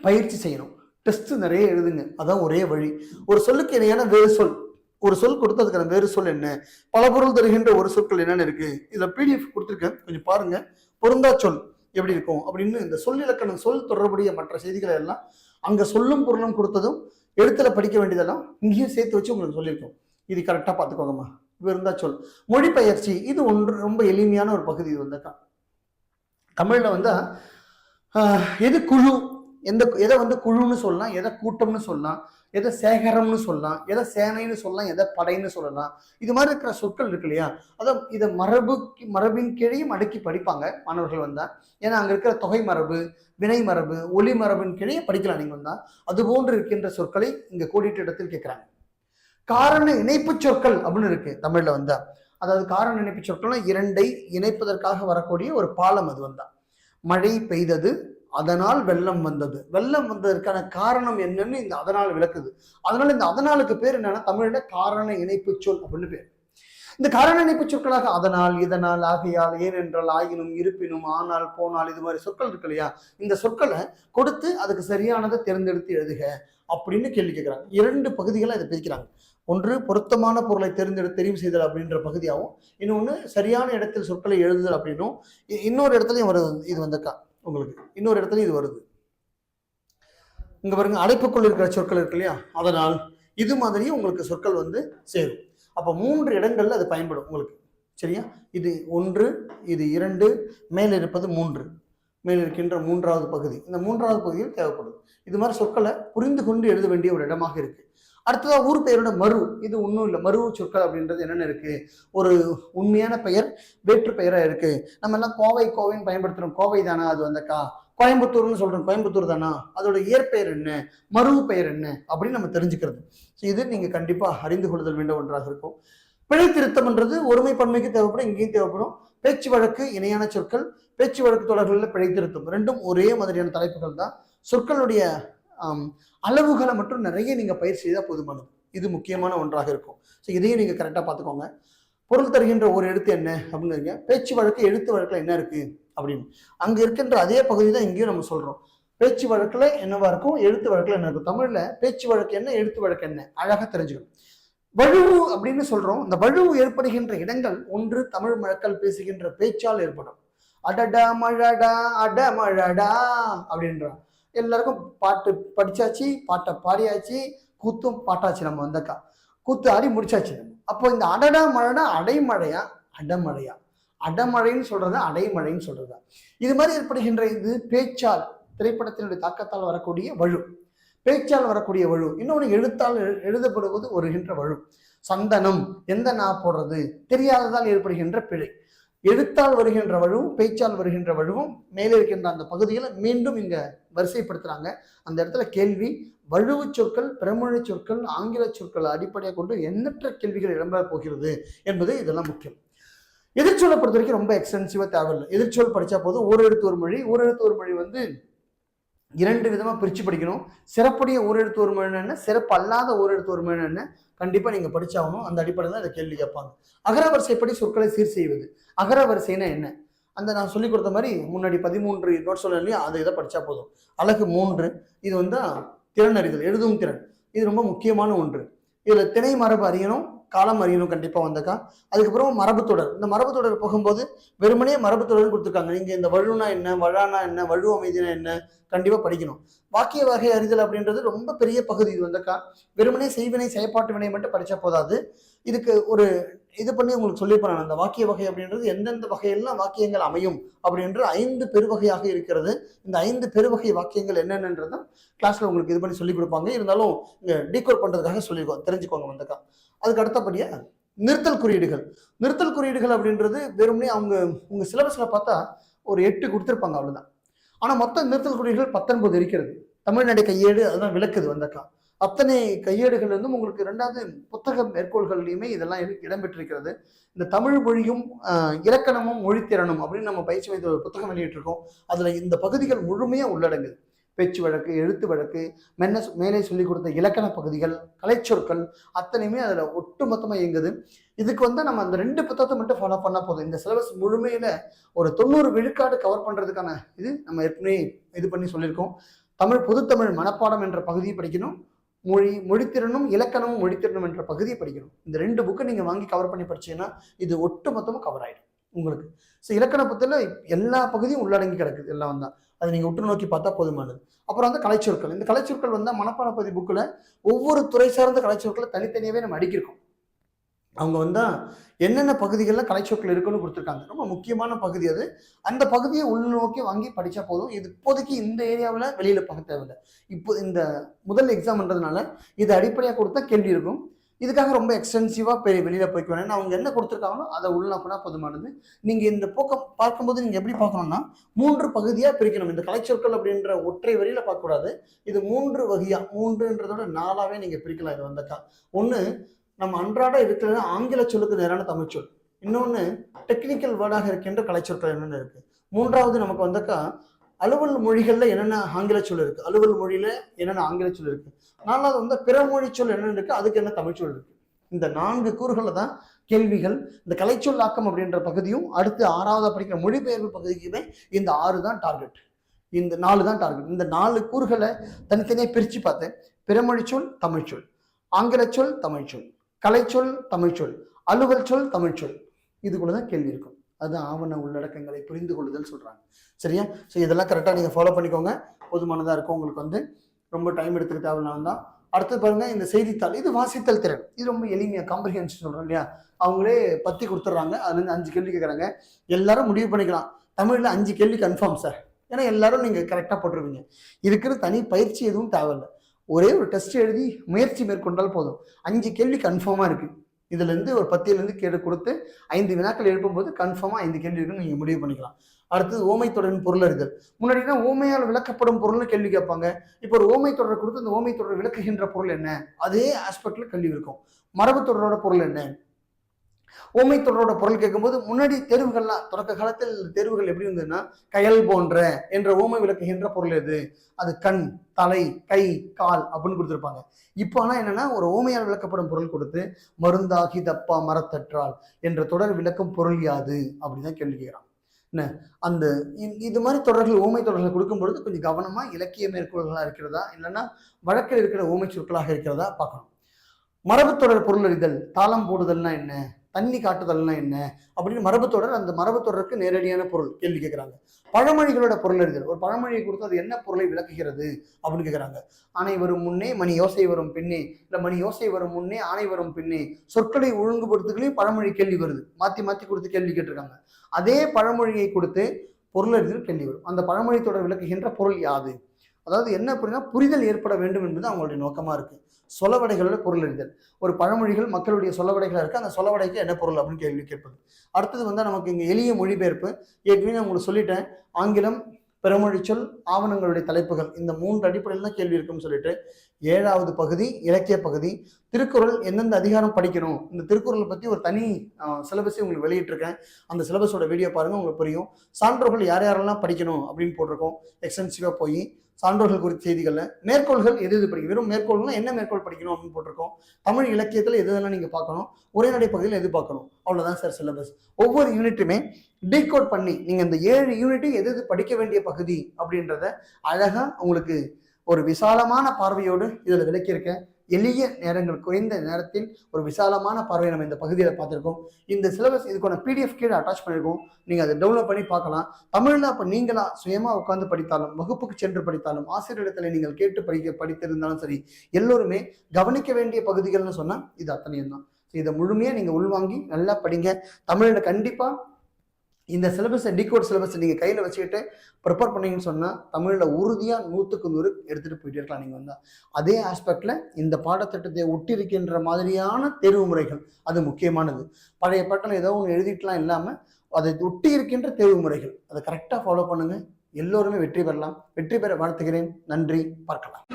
பயிற்சி செய்யணும். டெஸ்ட் நிறைய எழுதுங்க. அதான் ஒரே வழி. ஒரு சொல்லுக்கு இணையான வேறு சொல், ஒரு சொல் கொடுத்து அதுக்கான வேறு சொல் என்ன, பல பொருள் தருகின்ற ஒரு சொற்கள் என்னன்னு இருக்கு. இதுல PDF கொடுத்துருக்கேன், கொஞ்சம் பாருங்க. பொருந்தா சொல் எப்படி இருக்கும் அப்படின்னு இந்த சொல் இலக்கணம், சொல் தொடர்புடைய மற்ற செய்திகளை எல்லாம் அங்க சொல்லும் பொருளும் கொடுத்ததும் எழுத்துல படிக்க வேண்டியதெல்லாம் இங்கேயும் சேர்த்து வச்சு உங்களுக்கு சொல்லியிருக்கோம். இது கரெக்டா பார்த்துக்கோங்கம்மா. இருந்தா சொல். மொழிபெயர்ச்சி இது ஒன்று ரொம்ப எளிமையான ஒரு பகுதி. இது வந்தக்கா தமிழ்ல எது குழு, எதை குழுன்னு சொல்லலாம், எதை கூட்டம்னு சொல்லலாம், எதை சேகரம்னு சொல்லலாம், எதை சேனைன்னு சொல்லலாம், எதை படைன்னு சொல்லலாம். இது மாதிரி இருக்கிற சொற்கள் இருக்கு இல்லையா, அதான் இதை மரபின் கீழையும் அடுக்கி படிப்பாங்க மாணவர்கள் வந்தா. ஏன்னா அங்க இருக்கிற தொகை மரபு, வினை மரபு, ஒளி மரபின் கீழையே படிக்கலாம் நீங்க வந்தா. அது போன்று இருக்கின்ற சொற்களை இங்க கோடிட்ட இடத்தில் கேட்கிறாங்க. காரண இணைப்பு சொற்கள் அப்படின்னு இருக்கு தமிழ்ல வந்தா. அதாவது காரண இணைப்பு சொற்கள்னா 2ஐ இணைப்பதற்காக வரக்கூடிய ஒரு பாலம். அது வந்தா மழை பெய்தது, அதனால் வெள்ளம் வந்தது. வெள்ளம் வந்ததற்கான காரணம் என்னன்னு இந்த அதனால் விளக்குது. அதனால இந்த அதனாலுக்கு பேர் என்னன்னா தமிழ்ல காரண இணைப்பு சொல் அப்படின்னு பேர். இந்த காரண இணைப்பு சொற்களாக அதனால், இதனால், ஆகையால், ஏனென்றால், ஆயினும், இருப்பினும், ஆனால், போனால், இது மாதிரி சொற்கள் இருக்கு இல்லையா, இந்த சொற்களை கொடுத்து அதுக்கு சரியானதை தேர்ந்தெடுத்து எழுதுக அப்படின்னு கேள்வி கேட்கிறாங்க. 2 பகுதிகளை இதை பிரிக்கிறாங்க. ஒன்று பொருத்தமான பொருளை தெரிவு செய்தல் அப்படின்ற பகுதியாகவும், இன்னொன்று சரியான இடத்தில் சொற்களை எழுதுதல் அப்படின்னும். இன்னொரு இடத்துலையும் வருது. இது வந்தக்கா உங்களுக்கு இன்னொரு இடத்துல இது வருது. இங்க பாருங்க, அடைப்புக்குள் இருக்கிற சொற்கள் இருக்கு இல்லையா, அதனால் இது மாதிரியும் உங்களுக்கு சொற்கள் சேரும். அப்ப 3 இடங்கள்ல அது பயன்படும் உங்களுக்கு. சரியா? இது 1, இது 2, மேல் இருப்பது 3, மேல் இருக்கின்ற 3வது பகுதி. இந்த 3வது பகுதியில் தேவைப்படும். இது மாதிரி சொற்களை புரிந்து கொண்டு எழுத வேண்டிய ஒரு இடமாக இருக்கு. அடுத்ததா ஊர் பெயரோட மறு. இது ஒன்றும் இல்லை. மறு சொற்கள் அப்படின்றது என்னென்ன இருக்கு, ஒரு உண்மையான பெயர் வேற்று பெயரா இருக்கு. நம்ம எல்லாம் கோவைன்னு பயன்படுத்துறோம். கோவை தானா அது வந்தக்கா? கோயம்புத்தூர்னு சொல்றோம். கோயம்புத்தூர் தானா? அதோட இயற்பெயர் என்ன, மறு பெயர் என்ன அப்படின்னு நம்ம தெரிஞ்சுக்கிறது. இது நீங்க கண்டிப்பா அறிந்து கொள்ளுதல் வேண்டிய ஒன்றாக இருக்கும். பிழை திருத்தம்ன்றது ஒருமை பன்மைக்கு தேவைப்படும், இங்கேயும் தேவைப்படும். பேச்சு வழக்கு இணையான சொற்கள், பேச்சு வழக்கு தொடர்களில் பிழை திருத்தம், ரெண்டும் ஒரே மாதிரியான தலைப்புகள் தான். சொற்களுடைய அளவுகளை மட்டும் நிறைய நீங்க பயிற்சி செய்தால் போதுமானது. இது முக்கியமான ஒன்றாக இருக்கும். ஸோ இதையும் நீங்க கரெக்டாக பார்த்துக்கோங்க. பொருள் தருகின்ற ஒரு எழுத்து என்ன அப்படிங்கிறீங்க. பேச்சு வழக்கு எழுத்து வழக்குல என்ன இருக்கு அப்படின்னு அங்க இருக்கின்ற அதே பகுதி தான் இங்கேயும் நம்ம சொல்றோம். பேச்சு வழக்குல என்னவா இருக்கும், எழுத்து வழக்குல என்ன இருக்கும். தமிழ்ல பேச்சு வழக்கு என்ன, எழுத்து வழக்கு என்ன, அழகா தெரிஞ்சுக்கணும். வழுவு அப்படின்னு சொல்றோம். இந்த வழுவு ஏற்படுகின்ற இடங்கள் ஒன்று தமிழ் மக்கள் பேசுகின்ற பேச்சால் ஏற்படும். அடடா மழடா அட மழடா அப்படின்றான். எல்லாருக்கும் பாட்டு படிச்சாச்சு, பாட்டை பாடியாச்சு, கூத்தும் பாட்டாச்சு. நம்ம வந்தக்கா கூத்து ஆடி முடிச்சாச்சு. அப்போ இந்த அடடா மழடா அடைமழையா அடமழையா, அடமழைன்னு சொல்றதா அடைமழைன்னு சொல்றதா, இது மாதிரி ஏற்படுகின்ற இது பேச்சால் திரைப்படத்தினுடைய தாக்கத்தால் வரக்கூடிய வழு, பேச்சால் வரக்கூடிய வழு. இன்னொன்று எழுத்தால் எழுதப்படுவது வருகின்ற வழு. சந்தனம் எந்த நா போடுறது தெரியாததால் ஏற்படுகின்ற பிழை. எழுத்தால் வருகின்ற வழுவும் பேச்சால் வருகின்ற வழுவும் மேலே இருக்கின்ற அந்த பகுதிகளை மீண்டும் இங்க வரிசைப்படுத்துறாங்க. அந்த இடத்துல கேள்வி வழுவு சொற்கள், பிறமொழி சொற்கள், ஆங்கில சொற்களை அடிப்படையாக கொண்டு எண்ணற்ற கேள்விகள் இடம்பெற போகிறது என்பது இதெல்லாம் முக்கியம். எதிர்ச்சொல்லை பொறுத்த வரைக்கும் ரொம்ப எக்ஸ்டென்சிவா தேவையில்லை. எதிர்ச்சொல் படிச்சா போதும். ஒரு எழுத்து ஒரு மொழி. ஒரு எழுத்து ஒரு மொழி வந்து 2 விதமா பிரிச்சு படிக்கணும். சிறப்புடைய ஒரு எழுத்து ஒரு மொழி என்ன, சிறப்பு அல்லாத ஒரு எழுத்து ஒரு மொழி என்ன, கண்டிப்பா நீங்க படிச்சாகணும். அந்த அடிப்படையில் தான் இந்த கேள்வி கேட்பாங்க. அகரவரிசைப்படி சொற்களை சீர் செய்வது. அகரவரிசைனா என்ன, அந்த நான் சொல்லி கொடுத்த மாதிரி முன்னாடி 13 நோட் சொன்னேன் இல்லையா, அதை இதை படிச்சா போதும். அழகு 3 இது வந்து திறனறிதல், எழுதும் திறன். இது ரொம்ப முக்கியமான ஒன்று. இதுல திணை மரபு அறியணும், காலம் அறியணும் கண்டிப்பா வந்தக்கா. அதுக்கப்புறம் மரபு தொடர். இந்த மரபு தொடர் போகும்போது வெறுமனே மரபு தொடர் கொடுத்துருக்காங்க. நீங்க இந்த வழுனா என்ன, வழானா என்ன, வழு அமைதினா என்ன கண்டிப்பா படிக்கணும். வாக்கிய வகை அறிதல் அப்படின்றது ரொம்ப பெரிய பகுதி. இது வந்தக்கா வெறுமனே செய்வினை செயற்பாட்டு வினை மட்டும் படிச்சா போதாது. இதுக்கு ஒரு இது பண்ணி உங்களுக்கு சொல்லியிருப்பேன். அந்த வாக்கிய வகை அப்படின்றது எந்தெந்த வகையெல்லாம் வாக்கியங்கள் அமையும் அப்படின்ற 5 பெருவகையாக இருக்கிறது. இந்த 5 பெருவகை வாக்கியங்கள் என்னென்னன்றதான் கிளாஸ்ல உங்களுக்கு இது பண்ணி சொல்லி கொடுப்பாங்க. இருந்தாலும் இங்க டீகோட் பண்றதுக்காக சொல்லியிருக்கோம், தெரிஞ்சுக்கோங்க வந்தக்கா. அதுக்கு அடுத்தபடியா நிறுத்தல் குறியீடுகள். நிறுத்தல் குறியீடுகள் அப்படின்றது வெறுமனே அவங்க உங்க சிலபஸ்ல பார்த்தா ஒரு 8 கொடுத்துருப்பாங்க, அவ்வளவுதான். ஆனா மொத்த நிறுத்தல் குறியீடுகள் 19 இருக்கிறது. தமிழ்நாடு கையேடு அதுதான் விளக்குது வந்தக்கா. அத்தனை கையேடுகள் இருந்தும் உங்களுக்கு 2வது புத்தக மேற்கோள்கள்லையுமே இதெல்லாம் இடம்பெற்றிருக்கிறது. இந்த தமிழ் மொழியும் இலக்கணமும் மொழித்திறனும் அப்படின்னு நம்ம பயிற்சி வைத்த ஒரு புத்தகம் வெளியிட்டிருக்கோம். அதுல இந்த பகுதிகள் முழுமையா உள்ளடங்குது. பேச்சு வழக்கு, எழுத்து வழக்கு, மேலே சொல்லிக் கொடுத்த இலக்கண பகுதிகள், கலைச்சொற்கள் அத்தனையுமே அதுல ஒட்டுமொத்தமா இயங்குது. இதுக்கு வந்து நம்ம அந்த 2 புத்தகத்தை மட்டும் ஃபாலோ பண்ணா போதும். இந்த சிலபஸ் முழுமையில ஒரு 90 விழுக்காடு கவர் பண்றதுக்கான இது நம்ம ஏற்கனவே இது பண்ணி சொல்லியிருக்கோம். தமிழ் பொதுத்தமிழ் மனப்பாடம் என்ற பகுதியை படிக்கணும். மொழித்திறனும் இலக்கணமும் மொழித்திறனும் என்ற பகுதியை படிக்கணும். இந்த 2 புக்கை நீங்க வாங்கி கவர் பண்ணி படிச்சீங்கன்னா இது ஒட்டு மொத்தமும் கவர் ஆயிடும் உங்களுக்கு. ஸோ இலக்கண புத்தகத்துல எல்லா பகுதியும் உள்ளடங்கி கிடக்குது. எல்லாம் தான் அதை நீங்க உற்று நோக்கி பார்த்தா போதுமானது. அப்புறம் வந்து கலைச்சொற்கள். இந்த கலைச்சொற்கள் வந்து மனப்பாட பகுதி புக்கில் ஒவ்வொரு துறை சார்ந்த கலைச்சொற்களை தனித்தனியாவே நம்ம அடிக்கிருக்கோம். அவங்க வந்து என்னென்ன பகுதிகளில் கலைச்சொற்கள் இருக்குன்னு கொடுத்துருக்காங்க. ரொம்ப முக்கியமான பகுதி அது. அந்த பகுதியை உள்நோக்கி வாங்கி படிச்சா போதும். இது இப்போதைக்கு இந்த ஏரியாவில் வெளியில பார்க்க தேவையில்லை. இப்போ இந்த முதல் எக்ஸாம்ன்றதுனால இது அடிப்படையாக கொடுத்தா கேள்வி இருக்கும். இதுக்காக ரொம்ப எக்ஸ்டென்சிவா வெளியில போய்க்க வேணும். அவங்க என்ன கொடுத்துருக்காங்களோ அதை உள்நோக்கினா போதுமானது. நீங்க இந்த போக்கம் பார்க்கும்போது நீங்க எப்படி பார்க்கணும்னா 3 பகுதியா பிரிக்கணும். இந்த கலைச்சொற்கள் அப்படின்ற ஒற்றை வரியில பார்க்கக்கூடாது. இது 3 வகையா, 3ன்றதோட 4ஆவே நீங்க பிரிக்கலாம். இது வந்தக்கா ஒண்ணு நம்ம அன்றாட இருக்கிற ஆங்கில சொல்லுக்கு நேரான தமிழ் சொல். இன்னொன்னு டெக்னிக்கல் வேர்டாக இருக்கின்ற கலைச்சொற்கள் என்னென்ன இருக்கு. 3வது நமக்கு வந்தக்கா அலுவல் மொழிகள்ல என்னென்ன ஆங்கில சொல் இருக்கு, அலுவல் மொழியில என்னென்ன ஆங்கில சொல் இருக்கு. 4வது வந்து பிற மொழி சொல் என்னென்ன இருக்கு, அதுக்கு என்ன தமிழ் சொல் இருக்கு. இந்த 4 கூறுகளை தான் கேள்விகள். இந்த கலைச்சொல் ஆக்கம் அப்படின்ற பகுதியும் அடுத்து 6வது படிக்கிற மொழிபெயர்ப்பு பகுதிக்குமே இந்த 6 தான் டார்கெட். இந்த 4 தான் டார்கெட். இந்த 4 கூறுகளை தனித்தனியாக பிரிச்சு பார்த்தேன். பிறமொழி சொல் தமிழ் சொல், ஆங்கில சொல் தமிழ் சொல், கலைச்சொல் தமிழ் சொல், அலுவல் சொல் தமிழ் சொல். இதுக்குள்ளதான் கேள்வி இருக்கும். அது ஆவண உள்ளடக்கங்களை புரிந்து கொள்ளுதல் சொல்றாங்க. சரியா? ஸோ இதெல்லாம் கரெக்டாக நீங்கள் ஃபாலோ பண்ணிக்கோங்க. போதுமானதாக இருக்கும். உங்களுக்கு வந்து ரொம்ப டைம் எடுத்துக்க தேவையில்லாம் தான். அடுத்து பாருங்க இந்த செய்தித்தாள். இது வாசித்தல் திறன். இது ரொம்ப எளிமையா காம்ப்ரிஹென்ஷன் சொல்றோம் இல்லையா, அவங்களே பத்தி கொடுத்துட்றாங்க. அதுலேருந்து 5 கேள்வி கேட்குறாங்க. எல்லாரும் முடிவு பண்ணிக்கலாம். தமிழில் 5 கேள்வி கன்ஃபார்ம் சார், ஏன்னா எல்லாரும் நீங்கள் கரெக்டாக போட்டுருவீங்க. இதுக்குன்னு தனி பயிற்சி எதுவும் தேவையில்லை. ஒரே ஒரு டெஸ்ட் எழுதி முயற்சி மேற்கொண்டால் போதும். 5 கேள்வி கன்ஃபார்மாக இருக்குது. இதுலேருந்து ஒரு 10லேருந்து கேள்வி கொடுத்து 5 வினாக்கள் எழுப்பும்போது கன்ஃபார்மாக 5 கேள்வி இருக்குன்னு நீங்கள் முடிவு பண்ணிக்கலாம். அடுத்தது ஓமை தொடரின் பொருள் அறிதல். முன்னாடினா ஓமையால் விளக்கப்படும் பொருள்னு கேள்வி கேட்பாங்க. இப்போ ஒரு ஓமை தொடரை கொடுத்து அந்த ஓமை தொடரை விளக்குகின்ற பொருள் என்ன, அதே ஆஸ்பெக்ட்ல கேள்வி இருக்கும். மரபு தொடரோட பொருள் என்ன, ஊமை தொடரோட பொருள் கேட்கும்போது முன்னாடி தேர்வுகள்லாம் தொடக்க காலத்தில் தேர்வுகள் எப்படி இருந்ததுன்னா கயல் போன்ற என்ற ஊமை விளக்குகின்ற பொருள் எது, அது கண், தலை, கை, கால் அப்படின்னு கொடுத்துருப்பாங்க. இப்போ ஆனால் என்னன்னா ஒரு ஊமையால் விளக்கப்படும் பொருள் கொடுத்து மருந்தாகி தப்பா மரத்தற்றால் என்ற தொடர் விளக்கும் பொருள் யாது அப்படிதான் கேள்வி கேட்கிறான். என்ன அந்த இது மாதிரி தொடர்கள் ஊமை தொடர்கள் கொடுக்கும் பொழுது கொஞ்சம் கவனமா இலக்கிய மேற்கோள்களா இருக்கிறதா இல்லைன்னா வழக்கில் இருக்கிற ஊமை சொற்களாக இருக்கிறதா பார்க்கணும். மரபுத்தொடர் பொருள் அறிதல், தாளம் போடுதல்னா என்ன, தண்ணி காட்டுதல்னா என்ன அப்படின்னு மரபுத்தொடர், அந்த மரபுத்தொடருக்கு நேரடியான பொருள் கேள்வி கேட்கிறாங்க. பழமொழிகளோட பொருள் அறிதல், ஒரு பழமொழியை கொடுத்து அது என்ன பொருளை விளக்குகிறது அப்படின்னு கேட்கிறாங்க. ஆணை வரும் முன்னே மணி யோசை வரும் பின்னே, இல்ல மணி யோசை வரும் முன்னே ஆணை வரும் பின்னே, சொற்களை ஒழுங்குபடுத்துகளையும் பழமொழி கேள்வி வருது, மாத்தி மாத்தி கொடுத்து கேள்வி கேட்டிருக்காங்க. அதே பழமொழியை கொடுத்து பொருள் அறிதல் கேள்வி வரும். அந்த பழமொழி தொடர் விளக்குகின்ற பொருள் யாது, அதாவது என்ன அப்படின்னா புரிதல் ஏற்பட வேண்டும் என்பது அவங்களுடைய நோக்கமா இருக்கு. சொலவடைகளோட பொருள் அறிதல், ஒரு பழமொழிகள் மக்களுடைய சொலவடைகளா இருக்கு, அந்த சொலவடைக்கு என்ன பொருள் அப்படின்னு கேள்வி கேட்பது. அடுத்தது நமக்கு இங்க எளிய மொழிபெயர்ப்பு. ஏற்கனவே நான் உங்களுக்கு சொல்லிட்டேன், ஆங்கிலம், பிறமொழி சொல், ஆவணங்களுடைய தலைப்புகள், இந்த 3 அடிப்படையில் தான் கேள்வி இருக்குன்னு சொல்லிட்டு 7வது பகுதி இலக்கிய பகுதி. திருக்குறள் எந்தெந்த அதிகாரம் படிக்கணும், இந்த திருக்குறளை பத்தி ஒரு தனி சிலபஸை உங்களுக்கு வெளியிட்டிருக்கேன். அந்த சிலபஸோட வீடியோ பாருங்க, உங்களுக்கு புரியும். சான்றோர்கள் யார் யாரெல்லாம் படிக்கணும் அப்படின்னு போட்டிருக்கோம். எக்ஸ்டென்சிவா போய் சான்றோர்கள் குறித்த செய்திகள்ல மேற்கோள்கள் எது படிக்கணும், வெறும் மேற்கோள்னா என்ன மேற்கோள் படிக்கணும் அப்படின்னு போட்டிருக்கோம். தமிழ் இலக்கியத்துல எதுலாம் நீங்க பார்க்கணும், உரைநடை பகுதியில் எது பார்க்கணும், அவ்வளவுதான் சார் சிலபஸ். ஒவ்வொரு யூனிட்டுமே டீகோட் பண்ணி நீங்க இந்த 7 யூனிட்டும் எது படிக்க வேண்டிய பகுதி அப்படின்றத அழகா உங்களுக்கு ஒரு விசாலமான பார்வையோடு இதுல விளக்கியிருக்கேன். எளிய நேரங்கள், குறைந்த நேரத்தில் ஒரு விசாலமான பார்வையை நம்ம இந்த பகுதியில் பார்த்துருக்கோம். இந்த சிலபஸ் இதுக்கான PDF கீழே அட்டாச் பண்ணியிருக்கோம், நீங்கள் அதை டவுன்லோட் பண்ணி பார்க்கலாம். தமிழில் இப்போ நீங்களா சுயமாக உட்காந்து படித்தாலும், வகுப்புக்கு சென்று படித்தாலும், ஆசிரியரிடத்தில் நீங்கள் கேட்டு படித்திருந்தாலும் சரி, எல்லோருமே கவனிக்க வேண்டிய பகுதிகள்னு சொன்னால் இது அத்தனையும் தான். இதை முழுமையாக நீங்கள் உள்வாங்கி நல்லா படிங்க. தமிழில் கண்டிப்பாக இந்த சிலபஸை டீகோட் சிலபஸை நீங்கள் கையில் வச்சுக்கிட்டு ப்ரிப்பேர் பண்ணீங்கன்னு சொன்னால் தமிழில் உறுதியாக 100க்கு 100 எடுத்துகிட்டு போயிட்டே இருக்கலாம். நீங்கள் வந்தால் அதே ஆஸ்பெக்டில் இந்த பாடத்திட்டத்தை ஒட்டியிருக்கின்ற மாதிரியான தேர்வு முறைகள் அது முக்கியமானது. பழைய பாட்டில் ஏதோ ஒன்று எழுதிட்டுலாம் இல்லாமல் அதை ஒட்டி இருக்கின்ற தேர்வு முறைகள் அதை கரெக்டாக ஃபாலோ பண்ணுங்கள். எல்லோருமே வெற்றி பெறலாம். வெற்றி பெற வாழ்த்துகிறேன். நன்றி. பார்க்கலாம்.